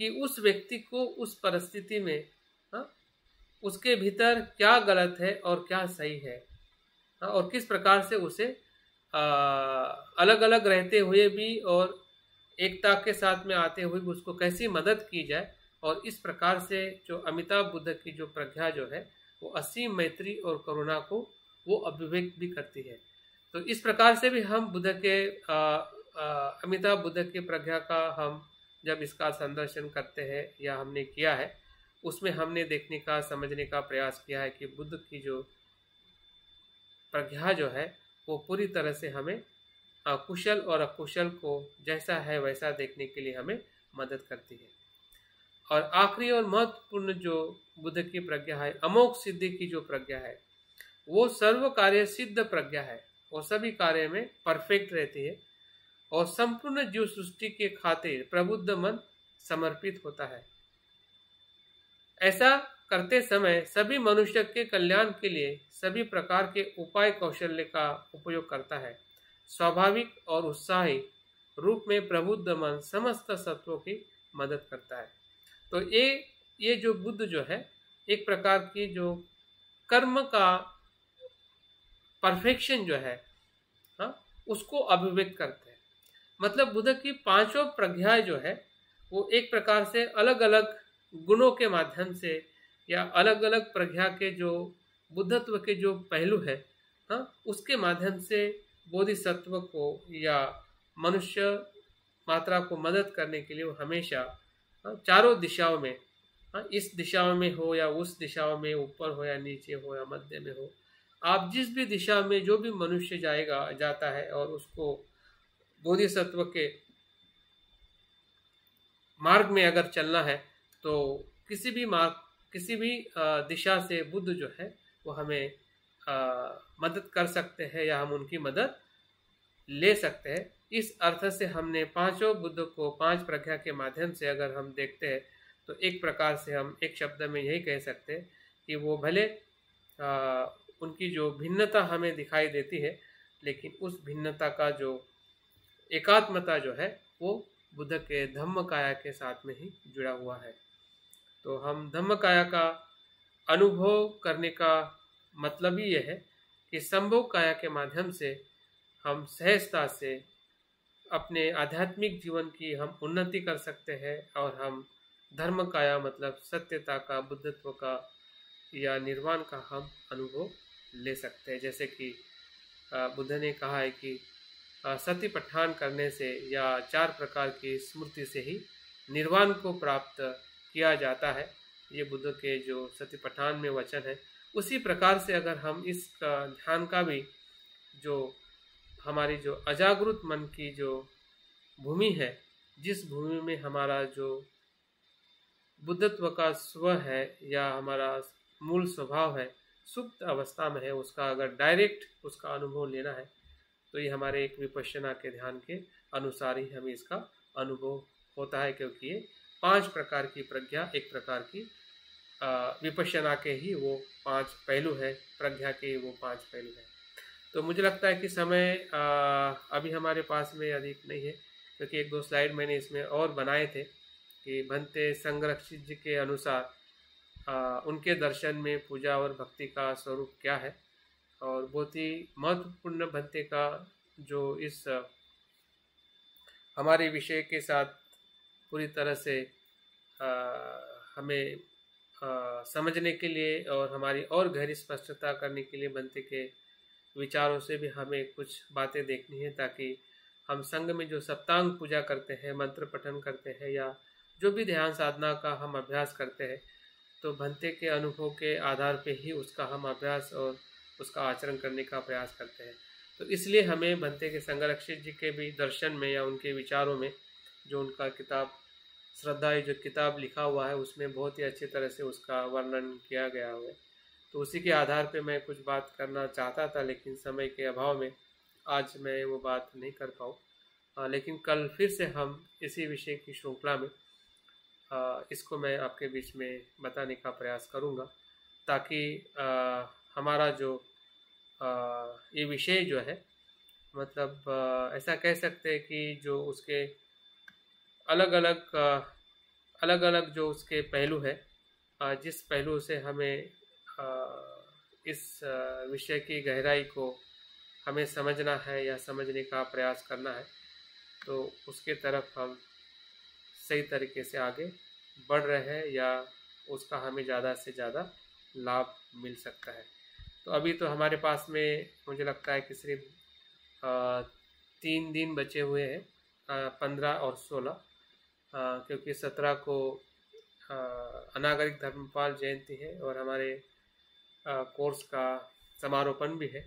कि उस व्यक्ति को उस परिस्थिति में उसके भीतर क्या गलत है और क्या सही है, और किस प्रकार से उसे अलग अलग रहते हुए भी और एकता के साथ में आते हुए भी उसको कैसी मदद की जाए। और इस प्रकार से जो अमिताभ बुद्ध की जो प्रज्ञा जो है वो असीम मैत्री और करुणा को वो अभिव्यक्त भी करती है। तो इस प्रकार से भी हम बुद्ध के अमिताभ बुद्ध की प्रज्ञा का हम जब इसका संदर्शन करते हैं या हमने किया है, उसमें हमने देखने का समझने का प्रयास किया है कि बुद्ध की जो प्रज्ञा जो है वो पूरी तरह से हमें कुशल और अकुशल को जैसा है वैसा देखने के लिए हमें मदद करती है। और आखिरी और महत्वपूर्ण जो बुद्ध की प्रज्ञा है, अमोघ सिद्धि की जो प्रज्ञा है, वो सर्व कार्य सिद्ध प्रज्ञा है। वो सभी कार्य में परफेक्ट रहती है और संपूर्ण जीव सृष्टि के खातिर प्रबुद्ध मन समर्पित होता है। ऐसा करते समय सभी मनुष्य के कल्याण के लिए सभी प्रकार के उपाय कौशल्य का उपयोग करता है। स्वाभाविक और उत्साही रूप में प्रबुद्ध मन समस्त सत्वों की मदद करता है। तो ये जो बुद्ध जो है एक प्रकार की जो कर्म का परफेक्शन जो है, उसको अभिव्यक्त करते हैं। मतलब बुद्ध की पांचों प्रज्ञाएं जो है वो एक प्रकार से अलग अलग गुणों के माध्यम से या अलग अलग प्रज्ञा के जो बुद्धत्व के जो पहलू है, उसके माध्यम से बोधिसत्व को या मनुष्य मात्रा को मदद करने के लिए वो हमेशा चारों दिशाओं में, इस दिशा में हो या उस दिशाओं में, ऊपर हो या नीचे हो या मध्य में हो, आप जिस भी दिशा में जो भी मनुष्य जाता है और उसको बोधिसत्व के मार्ग में अगर चलना है तो किसी भी दिशा से बुद्ध जो है वो हमें मदद कर सकते हैं या हम उनकी मदद ले सकते हैं। इस अर्थ से हमने पांचों बुद्ध को पांच प्रज्ञा के माध्यम से अगर हम देखते हैं तो एक प्रकार से हम एक शब्द में यही कह सकते हैं कि वो भले उनकी जो भिन्नता हमें दिखाई देती है, लेकिन उस भिन्नता का जो एकात्मता जो है वो बुद्ध के धम्म काया के साथ में ही जुड़ा हुआ है। तो हम धम्म काया का अनुभव करने का मतलब ही यह है कि संभव काया के माध्यम से हम सहजता से अपने आध्यात्मिक जीवन की हम उन्नति कर सकते हैं और हम धर्म काया मतलब सत्यता का, बुद्धत्व का या निर्वाण का हम अनुभव ले सकते हैं। जैसे कि बुद्ध ने कहा है कि सती पठान करने से या 4 प्रकार की स्मृति से ही निर्वाण को प्राप्त किया जाता है। ये बुद्ध के जो सती पठान में वचन है, उसी प्रकार से अगर हम इस ध्यान का भी जो हमारी जो अजागृत मन की जो भूमि है, जिस भूमि में हमारा जो बुद्धत्व का स्व है या हमारा मूल स्वभाव है, सुप्त अवस्था में है, उसका अगर डायरेक्ट उसका अनुभव लेना है तो ये हमारे एक विपश्यना के ध्यान के अनुसार ही हमें इसका अनुभव होता है, क्योंकि ये 5 प्रकार की प्रज्ञा एक प्रकार की विपश्यना के ही वो 5 पहलू है, प्रज्ञा के वो 5 पहलू है। तो मुझे लगता है कि समय अभी हमारे पास में अधिक नहीं है, क्योंकि 1-2 स्लाइड मैंने इसमें और बनाए थे कि भंते संरक्षित जी के अनुसार उनके दर्शन में पूजा और भक्ति का स्वरूप क्या है, और बहुत ही महत्वपूर्ण भंते का जो इस हमारे विषय के साथ पूरी तरह से हमें समझने के लिए और हमारी और गहरी स्पष्टता करने के लिए भंते के विचारों से भी हमें कुछ बातें देखनी है, ताकि हम संघ में जो सप्तांग पूजा करते हैं, मंत्र पठन करते हैं या जो भी ध्यान साधना का हम अभ्यास करते हैं, तो भंते के अनुभव के आधार पे ही उसका हम अभ्यास और उसका आचरण करने का प्रयास करते हैं। तो इसलिए हमें भंते के संरक्षित जी के भी दर्शन में या उनके विचारों में जो उनका किताब श्रद्धा जो किताब लिखा हुआ है, उसमें बहुत ही अच्छी तरह से उसका वर्णन किया गया है। तो उसी के आधार पे मैं कुछ बात करना चाहता था, लेकिन समय के अभाव में आज मैं वो बात नहीं कर पाऊँ। लेकिन कल फिर से हम इसी विषय की श्रृंखला में इसको मैं आपके बीच में बताने का प्रयास करूँगा, ताकि हमारा जो ये विषय जो है, मतलब ऐसा कह सकते हैं कि जो उसके अलग अलग जो उसके पहलू है, जिस पहलू से हमें इस विषय की गहराई को हमें समझना है या समझने का प्रयास करना है, तो उसके तरफ हम सही तरीके से आगे बढ़ रहे हैं या उसका हमें ज़्यादा से ज़्यादा लाभ मिल सकता है। तो अभी तो हमारे पास में मुझे लगता है कि सिर्फ 3 दिन बचे हुए हैं, 15 और 16। क्योंकि 17 को अनागरिक धर्मपाल जयंती है और हमारे कोर्स का समारोपण भी है।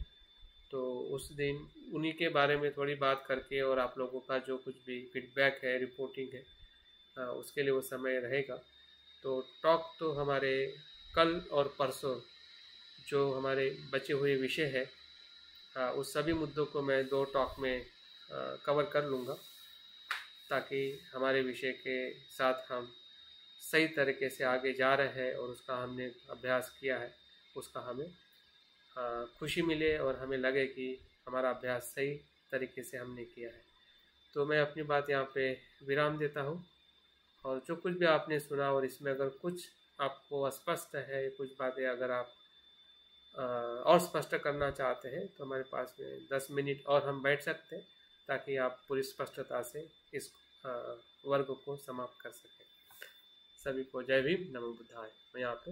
तो उस दिन उन्हीं के बारे में थोड़ी बात करके और आप लोगों का जो कुछ भी फीडबैक है, रिपोर्टिंग है, उसके लिए वो समय रहेगा। तो टॉक तो हमारे कल और परसों जो हमारे बचे हुए विषय है, उस सभी मुद्दों को मैं 2 टॉक में कवर कर लूँगा, ताकि हमारे विषय के साथ हम सही तरीके से आगे जा रहे हैं और उसका हमने अभ्यास किया है, उसका हमें खुशी मिले और हमें लगे कि हमारा अभ्यास सही तरीके से हमने किया है। तो मैं अपनी बात यहाँ पे विराम देता हूँ, और जो कुछ भी आपने सुना और इसमें अगर कुछ आपको अस्पष्ट है, कुछ बातें अगर आप और स्पष्ट करना चाहते हैं तो हमारे पास में 10 मिनट और हम बैठ सकते हैं, ताकि आप पूरी स्पष्टता से इस वर्ग को समाप्त कर सकें। सभी को जय भीम, नमो बुद्धाय। मैं यहाँ पे